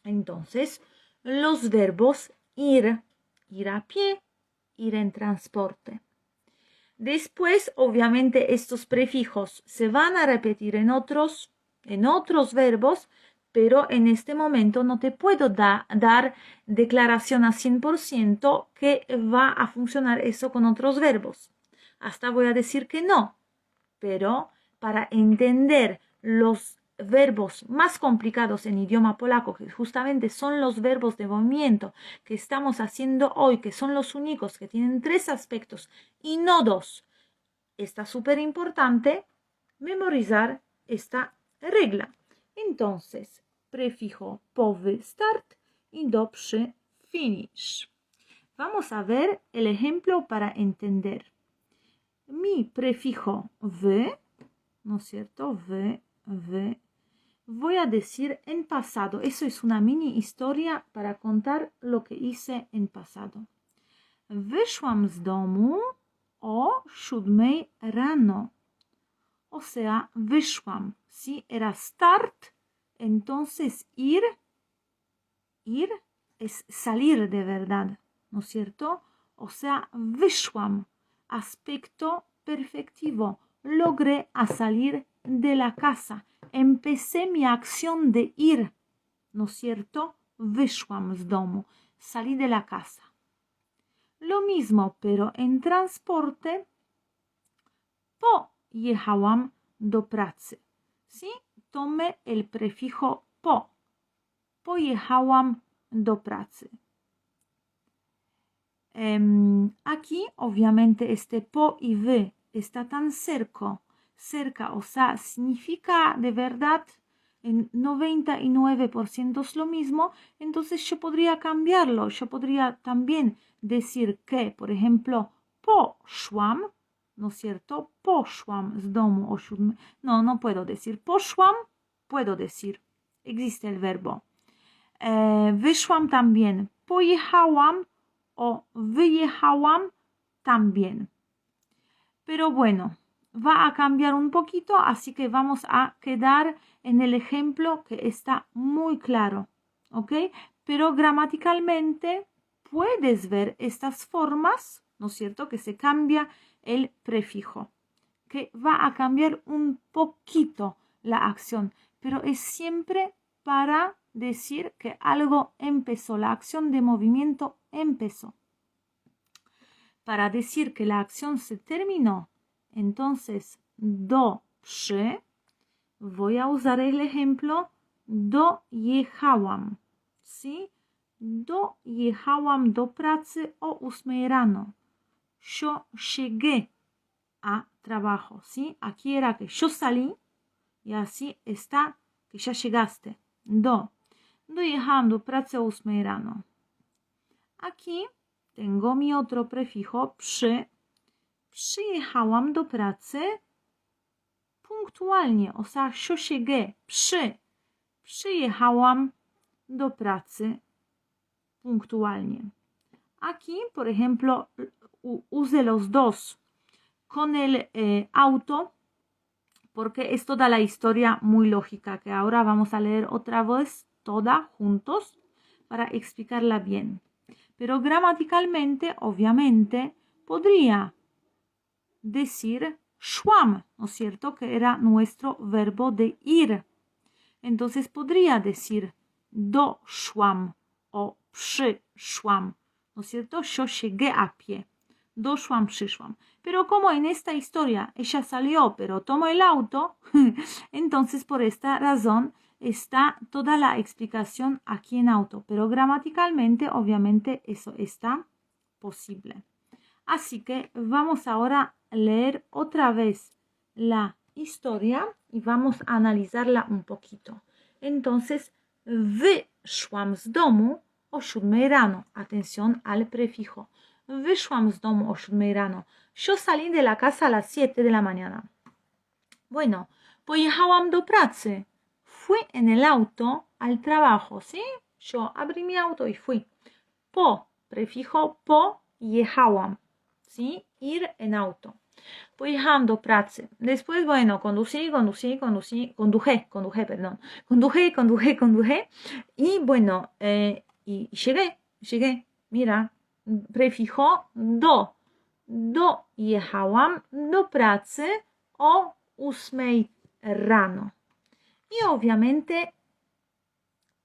[SPEAKER 1] Entonces, los verbos ir, ir a pie, ir en transporte. Después, obviamente, estos prefijos se van a repetir en otros verbos, pero en este momento no te puedo dar declaración a 100% que va a funcionar eso con otros verbos. Hasta voy a decir que no, pero para entender los verbos más complicados en idioma polaco, que justamente son los verbos de movimiento que estamos haciendo hoy, que son los únicos que tienen 3 aspectos y no 2. Está súper importante memorizar esta regla. Entonces, prefijo powy start y do przy finish. Vamos a ver el ejemplo para entender. Mi prefijo v, ¿no es cierto? V. Voy a decir en pasado. Eso es una mini historia para contar lo que hice en pasado. Wyszłam z domu o 7 rano. O sea, wyszłam. Si era start, entonces ir es salir de verdad, ¿no es cierto? O sea, wyszłam. Aspecto perfectivo. Logré a salir de la casa. Empecé mi acción de ir, ¿no es cierto? Wyszłam z domu. Salí de la casa. Lo mismo, pero en transporte, pojechałam do pracy. ¿Sí? Tomé el prefijo po. Pojechałam do pracy. Aquí, obviamente, este po y v está tan cerca, o sea, significa de verdad en 99% es lo mismo, entonces yo podría cambiarlo. Yo podría también decir que, por ejemplo, poszłam, ¿no es cierto? Poszłam z domu o 7. No puedo decir poszłam, puedo decir. Existe el verbo. Wyszłam también. Pojechałam o wyjechałam también. Pero bueno, va a cambiar un poquito, así que vamos a quedar en el ejemplo que está muy claro, ¿ok? Pero gramaticalmente puedes ver estas formas, ¿no es cierto? Que se cambia el prefijo, que va a cambiar un poquito la acción, pero es siempre para decir que algo empezó, la acción de movimiento empezó. Para decir que la acción se terminó, entonces do przy, voy a usar el ejemplo dojechałam, ¿sí? Dojechałam do pracy o 8 rano. Yo llegué a trabajo, ¿sí? Aquí era que yo salí y así está que ya llegaste. Dojechałam do pracy o 8 rano. Aquí tengo mi otro prefijo przy. Przyjechałam do pracy punktualnie, o sea, yo llegué przyjechałam do pracy puntualnie. Aquí, por ejemplo, use los dos con el auto, porque es toda la historia muy lógica, que ahora vamos a leer otra vez toda juntos para explicarla bien. Pero gramaticalmente, obviamente, podría decir szłam, ¿no es cierto? Que era nuestro verbo de ir. Entonces podría decir doszłam o przyszłam, ¿no es cierto? Yo llegué a pie. Doszłam, przyszłam. Pero como en esta historia ella salió, pero tomó el auto, entonces por esta razón está toda la explicación aquí en auto. Pero gramaticalmente, obviamente, eso está posible. Así que vamos ahora a leer otra vez la historia y vamos a analizarla un poquito. Entonces, wyszłam z domu o 7 rano. Atención al prefijo. Wyszłam z domu o 7 rano. Yo salí de la casa a las 7 de la mañana. Bueno, pojechałam do pracy. Fui en el auto al trabajo, ¿sí? Yo abrí mi auto y fui. Prefijo pojechałam, ¿sí? Ir en auto. Pojechałam do pracy. Después, bueno, conduje. Y bueno, y llegué. Mira, prefijo do. Dojechałam do pracy o 8 rano. I obviamente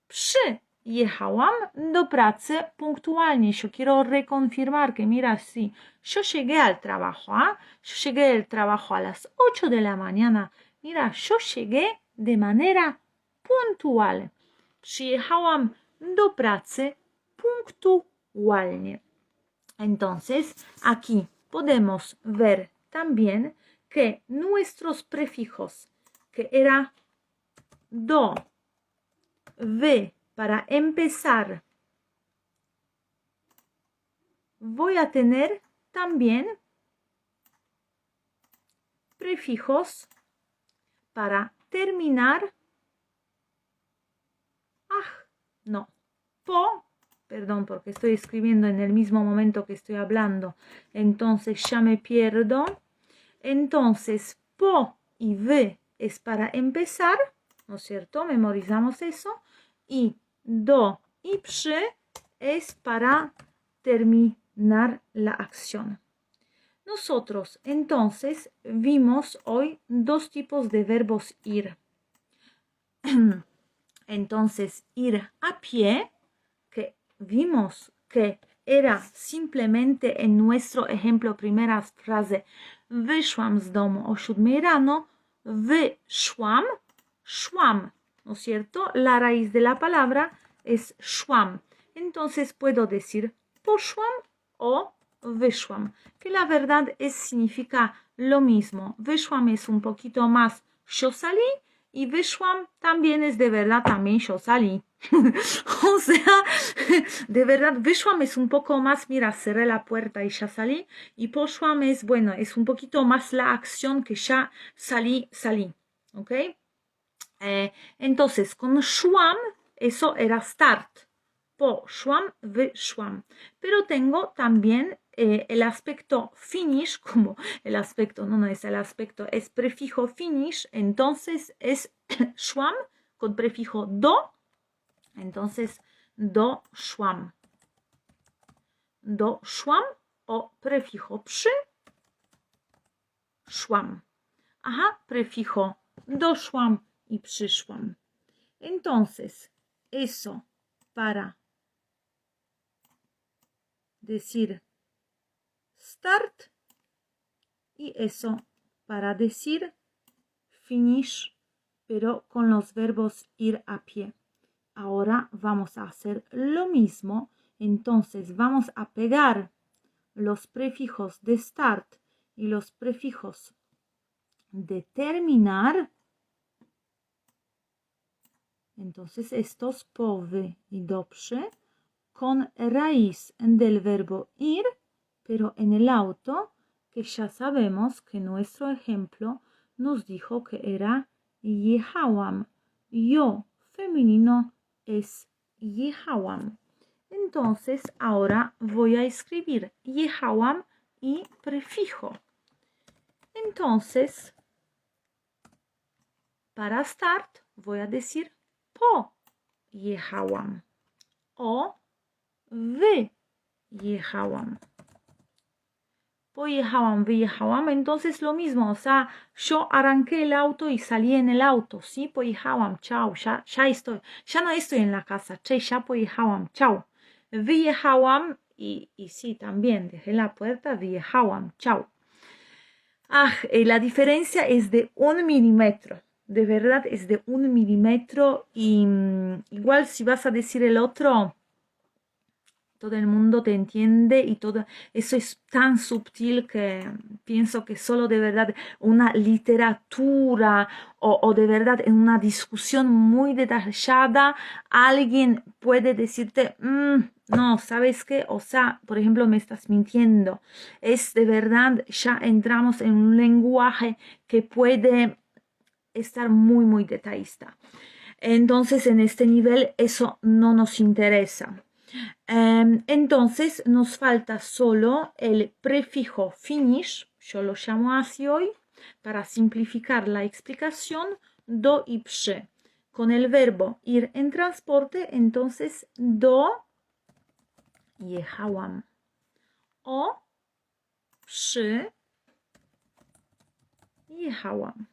[SPEAKER 1] przyjechałam do pracy punktualnie. Yo quiero reconfirmar que mira, sí, yo llegué al trabajo, yo llegué al trabajo a las 8 de la mañana. Mira, yo llegué de manera puntual. Przyjechałam do pracy punktualnie. Entonces, aquí podemos ver también que nuestros prefijos, que era do, para empezar, voy a tener también prefijos para terminar. Perdón, porque estoy escribiendo en el mismo momento que estoy hablando, entonces ya me pierdo. Entonces, po y ve es para empezar, ¿no es cierto? Memorizamos eso. Y do y przy es para terminar la acción. Nosotros, entonces, vimos hoy dos tipos de verbos ir. Entonces, ir a pie, que vimos que era simplemente en nuestro ejemplo, primera frase, wyszłam z domu o 7 rano, wyszłam, szłam, ¿no es cierto? La raíz de la palabra es szłam. Entonces puedo decir poszłam o wyszłam, que la verdad significa lo mismo. Wyszłam es un poquito más yo salí y wyszłam también es de verdad también yo salí. O sea, de verdad, wyszłam es un poco más, mira, cerré la puerta y ya salí. Y poszłam es, bueno, es un poquito más la acción que ya salí. ¿Ok? Entonces, con szłam, eso era start. Poszłam, wyszłam. Pero tengo también el aspecto finish, como el aspecto, no es el aspecto, es prefijo finish. Entonces, es szłam con prefijo do. Entonces, doszłam. Doszłam o prefijo przy. Szłam. Prefijo doszłam i przyszłam. Entonces, eso para decir start y eso para decir finish, pero con los verbos ir a pie. Ahora vamos a hacer lo mismo. Entonces vamos a pegar los prefijos de start y los prefijos de terminar. Entonces estos powy y dobrze con raíz del verbo ir, pero en el auto, que ya sabemos que nuestro ejemplo nos dijo que era jechałam. Yo femenino es jechałam. Entonces ahora voy a escribir jechałam y prefijo. Entonces, para start voy a decir pojechałam o wyjechałam. Pojechałam, wyjechałam, entonces lo mismo, o sea, yo arranqué el auto y salí en el auto, ¿sí? Pojechałam, chao, ya estoy, ya no estoy en la casa, che, ya pojechałam, chao. Wyjechałam y sí, también dejé la puerta, wyjechałam, chao. La diferencia es de 1 milímetro, de verdad es de 1 milímetro y igual si vas a decir el otro, todo el mundo te entiende y todo eso es tan sutil que pienso que solo de verdad una literatura o de verdad en una discusión muy detallada alguien puede decirte, no, ¿sabes qué? O sea, por ejemplo, me estás mintiendo. Es de verdad, ya entramos en un lenguaje que puede estar muy, muy detallista. Entonces, en este nivel, eso no nos interesa. Entonces nos falta solo el prefijo finish, yo lo llamo así hoy, para simplificar la explicación, do y przy. Con el verbo ir en transporte, entonces do jechałam o przy jechałam.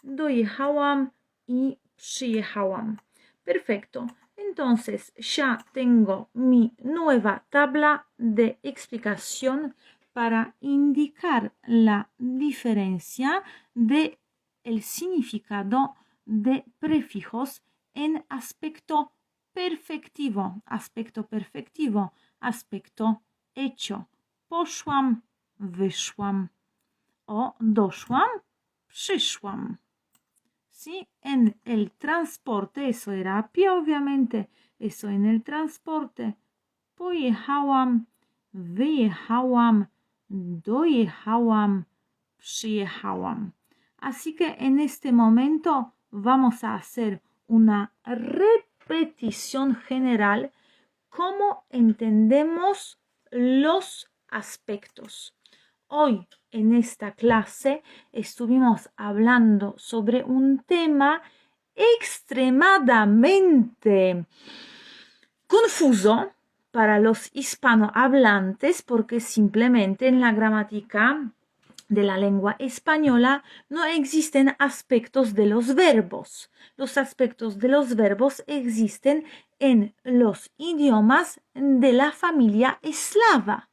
[SPEAKER 1] Dojechałam y przyjechałam. Perfecto. Entonces ya tengo mi nueva tabla de explicación para indicar la diferencia de el significado de prefijos en aspecto perfectivo, aspecto hecho. Poszłam, wyszłam o doszłam, przyszłam. ¿Sí? En el transporte, eso era a pie, obviamente, eso en el transporte. Pojechałam, wyjechałam, dojechałam, przyjechałam. Así que en este momento vamos a hacer una repetición general cómo entendemos los aspectos. Hoy en esta clase estuvimos hablando sobre un tema extremadamente confuso para los hispanohablantes porque simplemente en la gramática de la lengua española no existen aspectos de los verbos. Los aspectos de los verbos existen en los idiomas de la familia eslava.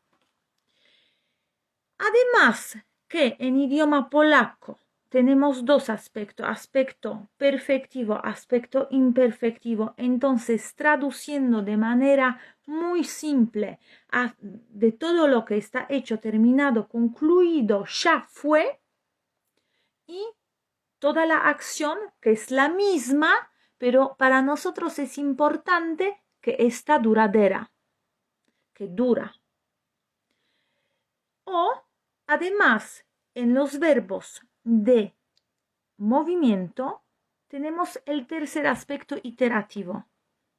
[SPEAKER 1] Además que en idioma polaco tenemos dos aspectos, aspecto perfectivo, aspecto imperfectivo. Entonces, traduciendo de manera muy simple de todo lo que está hecho, terminado, concluido, ya fue, y toda la acción que es la misma, pero para nosotros es importante que está duradera, que dura. O además, en los verbos de movimiento tenemos el tercer aspecto iterativo,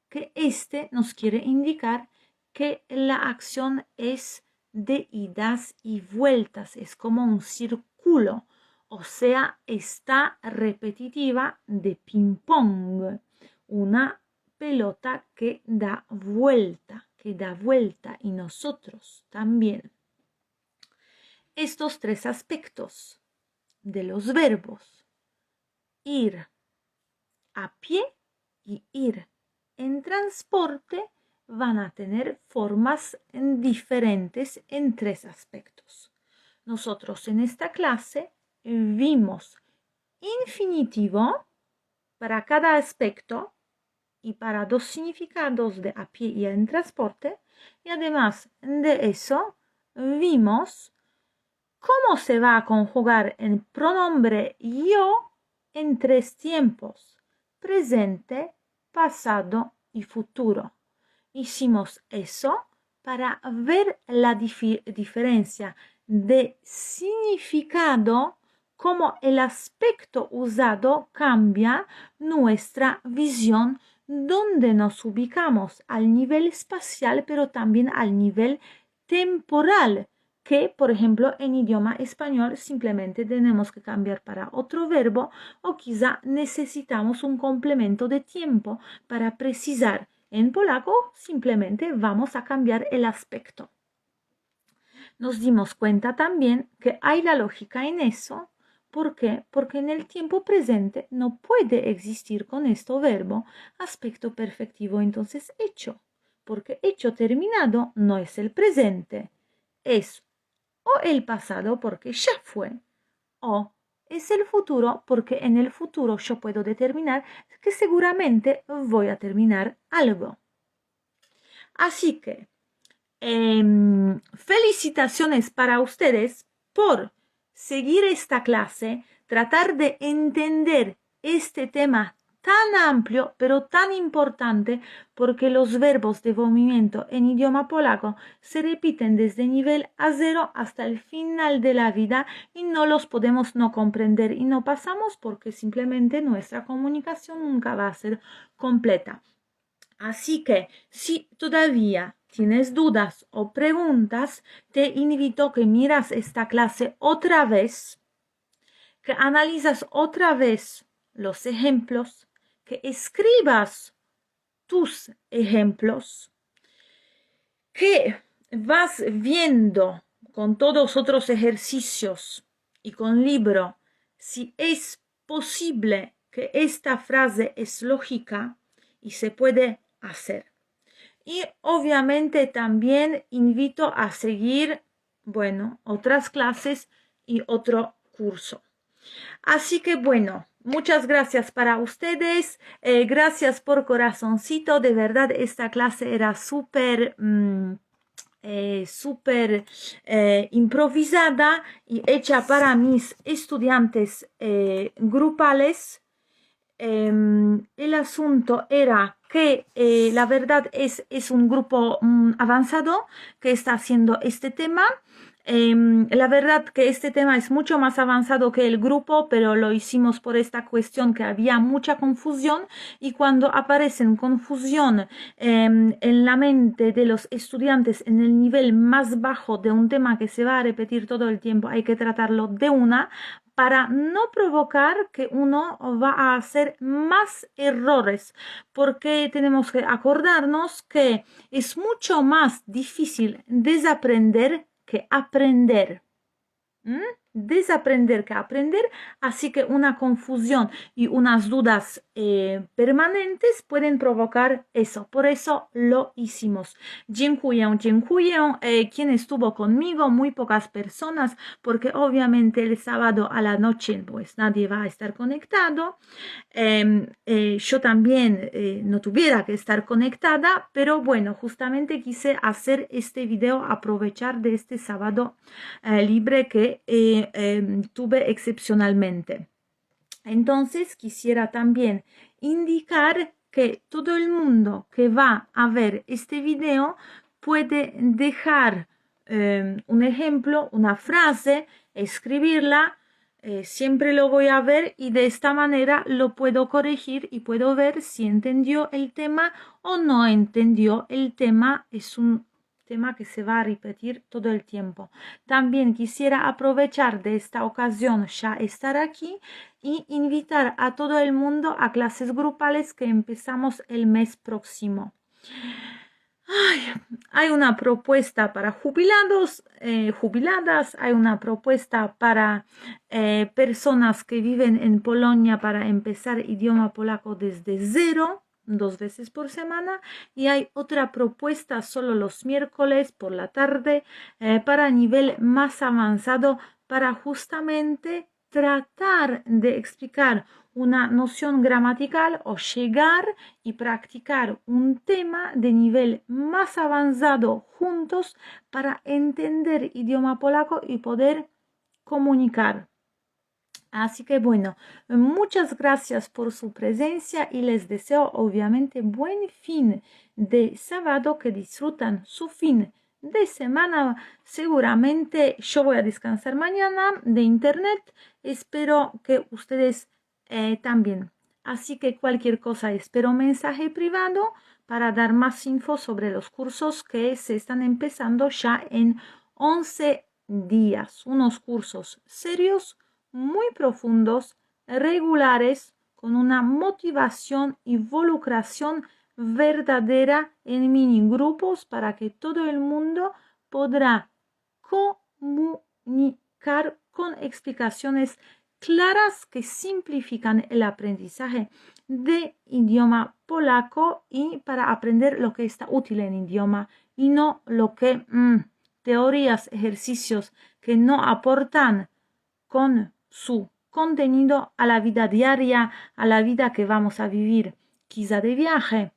[SPEAKER 1] que este nos quiere indicar que la acción es de idas y vueltas, es como un círculo, o sea, está repetitiva de ping-pong, una pelota que da vuelta y nosotros también. Estos tres aspectos de los verbos ir a pie y ir en transporte van a tener formas diferentes en tres aspectos. Nosotros en esta clase vimos infinitivo para cada aspecto y para dos significados de a pie y en transporte. Y además de eso, vimos cómo se va a conjugar el pronombre yo en tres tiempos: presente, pasado y futuro. Hicimos eso para ver la diferencia de significado, cómo el aspecto usado cambia nuestra visión, donde nos ubicamos al nivel espacial, pero también al nivel temporal, que por ejemplo en idioma español simplemente tenemos que cambiar para otro verbo, o quizá necesitamos un complemento de tiempo para precisar. En polaco simplemente vamos a cambiar el aspecto. Nos dimos cuenta también que hay la lógica en eso. ¿Por qué? Porque en el tiempo presente no puede existir con este verbo aspecto perfectivo, entonces hecho, porque hecho terminado no es el presente, es o el pasado porque ya fue, o es el futuro porque en el futuro yo puedo determinar que seguramente voy a terminar algo. Así que felicitaciones para ustedes por seguir esta clase, tratar de entender este tema tan amplio, pero tan importante, porque los verbos de movimiento en idioma polaco se repiten desde nivel A0 hasta el final de la vida y no los podemos no comprender y no pasamos porque simplemente nuestra comunicación nunca va a ser completa. Así que si todavía tienes dudas o preguntas, te invito a que miras esta clase otra vez, que analizas otra vez los ejemplos, que escribas tus ejemplos, que vas viendo con todos otros ejercicios y con libro si es posible que esta frase es lógica y se puede hacer. Y obviamente también invito a seguir, bueno, otras clases y otro curso. Así que bueno, muchas gracias para ustedes. Gracias por corazoncito. De verdad, esta clase era súper improvisada y hecha para mis estudiantes grupales. El asunto era que la verdad es un grupo avanzado que está haciendo este tema. La verdad que este tema es mucho más avanzado que el grupo, pero lo hicimos por esta cuestión que había mucha confusión, y cuando aparece confusión en la mente de los estudiantes en el nivel más bajo de un tema que se va a repetir todo el tiempo, hay que tratarlo de una para no provocar que uno va a hacer más errores, porque tenemos que acordarnos que es mucho más difícil desaprender que aprender. Desaprender que aprender, así que una confusión y unas dudas permanentes pueden provocar eso. Por eso lo hicimos. Dziękuję, quien estuvo conmigo, muy pocas personas, porque obviamente el sábado a la noche pues nadie va a estar conectado. Yo también no tuviera que estar conectada, pero bueno, justamente quise hacer este video, aprovechar de este sábado libre que tuve excepcionalmente. Entonces quisiera también indicar que todo el mundo que va a ver este video puede dejar un ejemplo, una frase, escribirla. Siempre lo voy a ver y de esta manera lo puedo corregir y puedo ver si entendió el tema o no entendió el tema. Es un tema que se va a repetir todo el tiempo. También quisiera aprovechar de esta ocasión ya estar aquí y invitar a todo el mundo a clases grupales que empezamos el mes próximo. Ay, Hay una propuesta para jubilados, jubiladas, hay una propuesta para personas que viven en Polonia para empezar idioma polaco desde cero, 2 veces por semana, y hay otra propuesta solo los miércoles por la tarde para nivel más avanzado, para justamente tratar de explicar una noción gramatical o llegar y practicar un tema de nivel más avanzado juntos para entender idioma polaco y poder comunicar. Así que bueno, muchas gracias por su presencia y les deseo obviamente buen fin de sábado, que disfrutan su fin de semana. Seguramente yo voy a descansar mañana de internet. Espero que ustedes también. Así que cualquier cosa, espero mensaje privado para dar más info sobre los cursos que se están empezando ya en 11 días. Unos cursos serios, muy profundos, regulares, con una motivación y involucración verdadera en mini grupos para que todo el mundo podrá comunicar con explicaciones claras que simplifican el aprendizaje de idioma polaco y para aprender lo que está útil en idioma y no lo que teorías, ejercicios que no aportan con su contenido a la vida diaria, a la vida que vamos a vivir, quizá de viaje,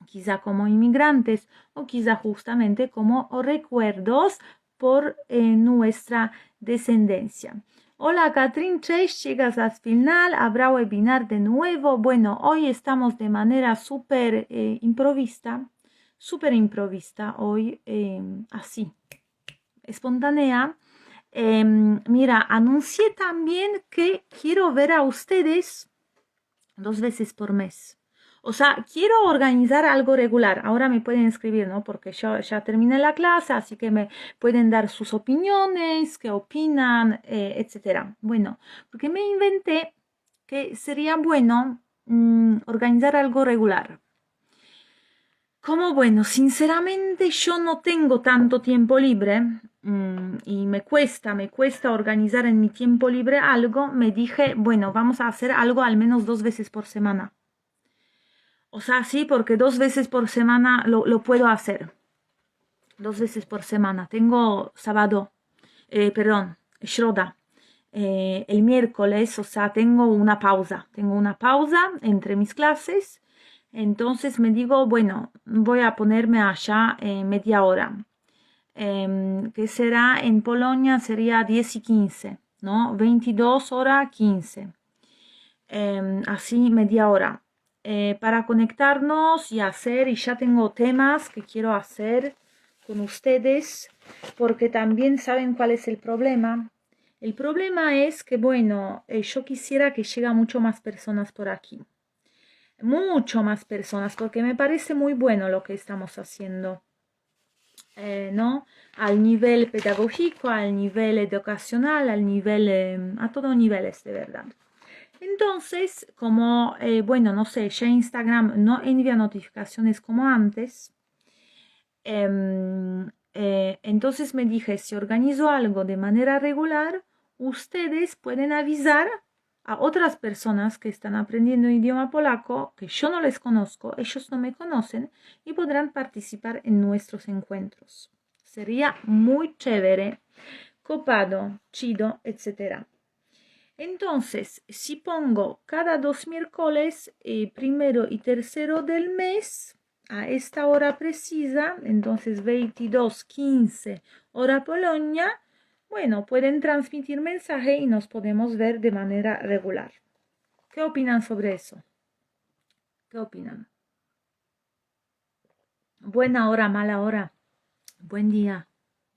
[SPEAKER 1] quizá como inmigrantes o quizá justamente como recuerdos por nuestra descendencia. Hola Catherine, cześć, llegas al final, habrá webinar de nuevo. Bueno, hoy estamos de manera súper improvista hoy, así, espontánea. Mira, anuncié también que quiero ver a ustedes 2 veces por mes. O sea, quiero organizar algo regular. Ahora me pueden escribir, ¿no? Porque yo ya terminé la clase, así que me pueden dar sus opiniones, qué opinan, etcétera. Bueno, porque me inventé que sería bueno organizar algo regular. Como bueno, sinceramente yo no tengo tanto tiempo libre y me cuesta organizar en mi tiempo libre algo. Me dije, bueno, vamos a hacer algo al menos 2 veces por semana. O sea, sí, porque 2 veces por semana lo puedo hacer. 2 veces por semana. Tengo sábado, Shroda. El miércoles, o sea, tengo una pausa. Tengo una pausa entre mis clases. Entonces me digo, bueno, voy a ponerme allá media hora. Que será en Polonia, sería 10 y 15, ¿no? 22 horas 15. Así media hora. Para conectarnos y hacer, y ya tengo temas que quiero hacer con ustedes, porque también saben cuál es el problema. El problema es que, bueno, yo quisiera que lleguen mucho más personas por aquí. Mucho más personas, porque me parece muy bueno lo que estamos haciendo, ¿no? Al nivel pedagógico, al nivel educacional, al nivel, a todos niveles, de verdad. Entonces, como, bueno, no sé, ya Instagram no envía notificaciones como antes, entonces me dije, si organizo algo de manera regular, ustedes pueden avisar a otras personas que están aprendiendo idioma polaco, que yo no les conozco, ellos no me conocen, y podrán participar en nuestros encuentros. Sería muy chévere, copado, chido, etc. Entonces, si pongo cada 2 miércoles, primero y tercero del mes, a esta hora precisa, entonces 22:15 hora Polonia, bueno, pueden transmitir mensaje y nos podemos ver de manera regular. ¿Qué opinan sobre eso? ¿Qué opinan? Buena hora, mala hora. Buen día.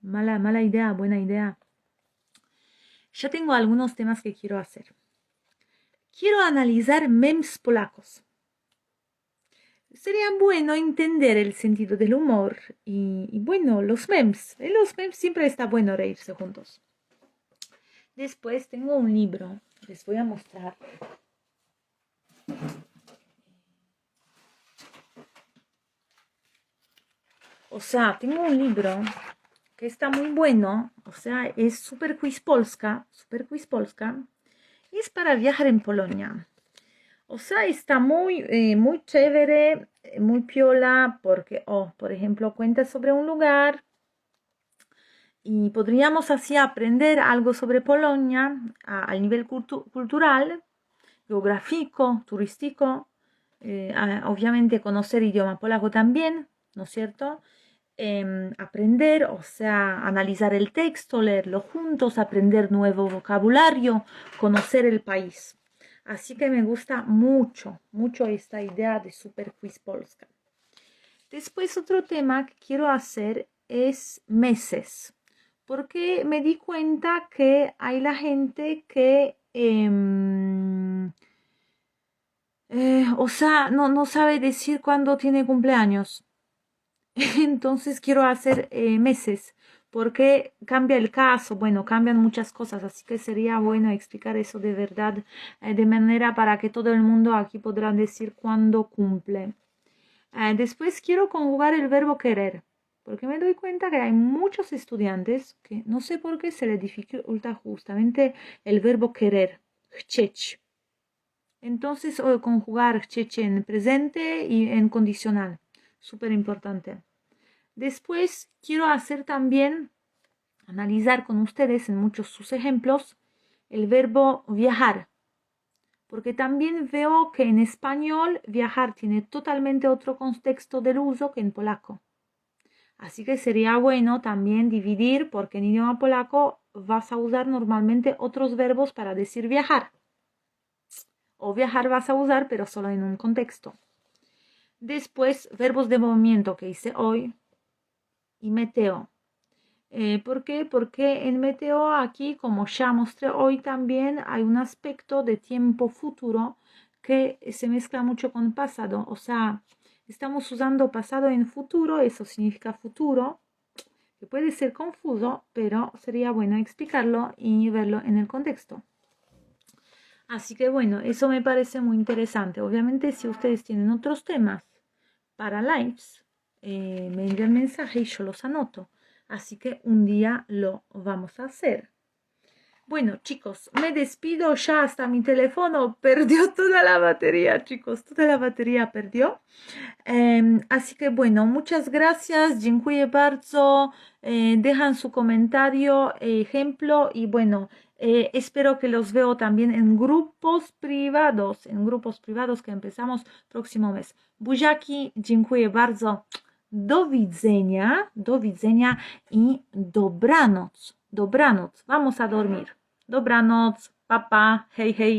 [SPEAKER 1] Mala idea, buena idea. Ya tengo algunos temas que quiero hacer. Quiero analizar memes polacos. Sería bueno entender el sentido del humor y bueno, los memes. En los memes siempre está bueno reírse juntos. Después tengo un libro, les voy a mostrar. O sea, tengo un libro que está muy bueno, o sea, es Super Quiz Polska, y es para viajar en Polonia. O sea, está muy chévere, muy piola, porque, por ejemplo, cuenta sobre un lugar y podríamos así aprender algo sobre Polonia al nivel cultural, geográfico, turístico, obviamente conocer idioma polaco también, ¿no es cierto? Aprender, o sea, analizar el texto, leerlo juntos, aprender nuevo vocabulario, conocer el país. Así que me gusta mucho esta idea de Super Quiz Polska. Después otro tema que quiero hacer es meses, porque me di cuenta que hay la gente que, o sea, no sabe decir cuándo tiene cumpleaños. Entonces quiero hacer meses, porque cambia el caso, bueno, cambian muchas cosas, así que sería bueno explicar eso de verdad, de manera para que todo el mundo aquí podrá decir cuándo cumple. Después quiero conjugar el verbo querer, porque me doy cuenta que hay muchos estudiantes que no sé por qué se les dificulta justamente el verbo querer, chcieć. Entonces, conjugar chcieć en presente y en condicional, súper importante. Después quiero hacer también, analizar con ustedes en muchos sus ejemplos, el verbo viajar, porque también veo que en español viajar tiene totalmente otro contexto del uso que en polaco. Así que sería bueno también dividir, porque en idioma polaco vas a usar normalmente otros verbos para decir viajar. O viajar vas a usar, pero solo en un contexto. Después, verbos de movimiento que hice hoy y meteo. ¿Por qué? Porque en meteo aquí, como ya mostré hoy también, hay un aspecto de tiempo futuro que se mezcla mucho con pasado. O sea, estamos usando pasado en futuro, eso significa futuro, que puede ser confuso, pero sería bueno explicarlo y verlo en el contexto. Así que bueno, eso me parece muy interesante. Obviamente, si ustedes tienen otros temas para lives, me envían mensaje y yo los anoto. Así que un día lo vamos a hacer. Bueno, chicos, me despido ya, hasta mi teléfono perdió toda la batería, chicos, toda la batería perdió. Así que bueno, muchas gracias, dziękuję bardzo, dejan su comentario, ejemplo y bueno, espero que los veo también en grupos privados que empezamos próximo mes. Buziaki, dziękuję bardzo, do widzenia i dobranoc, vamos a dormir. Dobranoc, papa, hej, hej.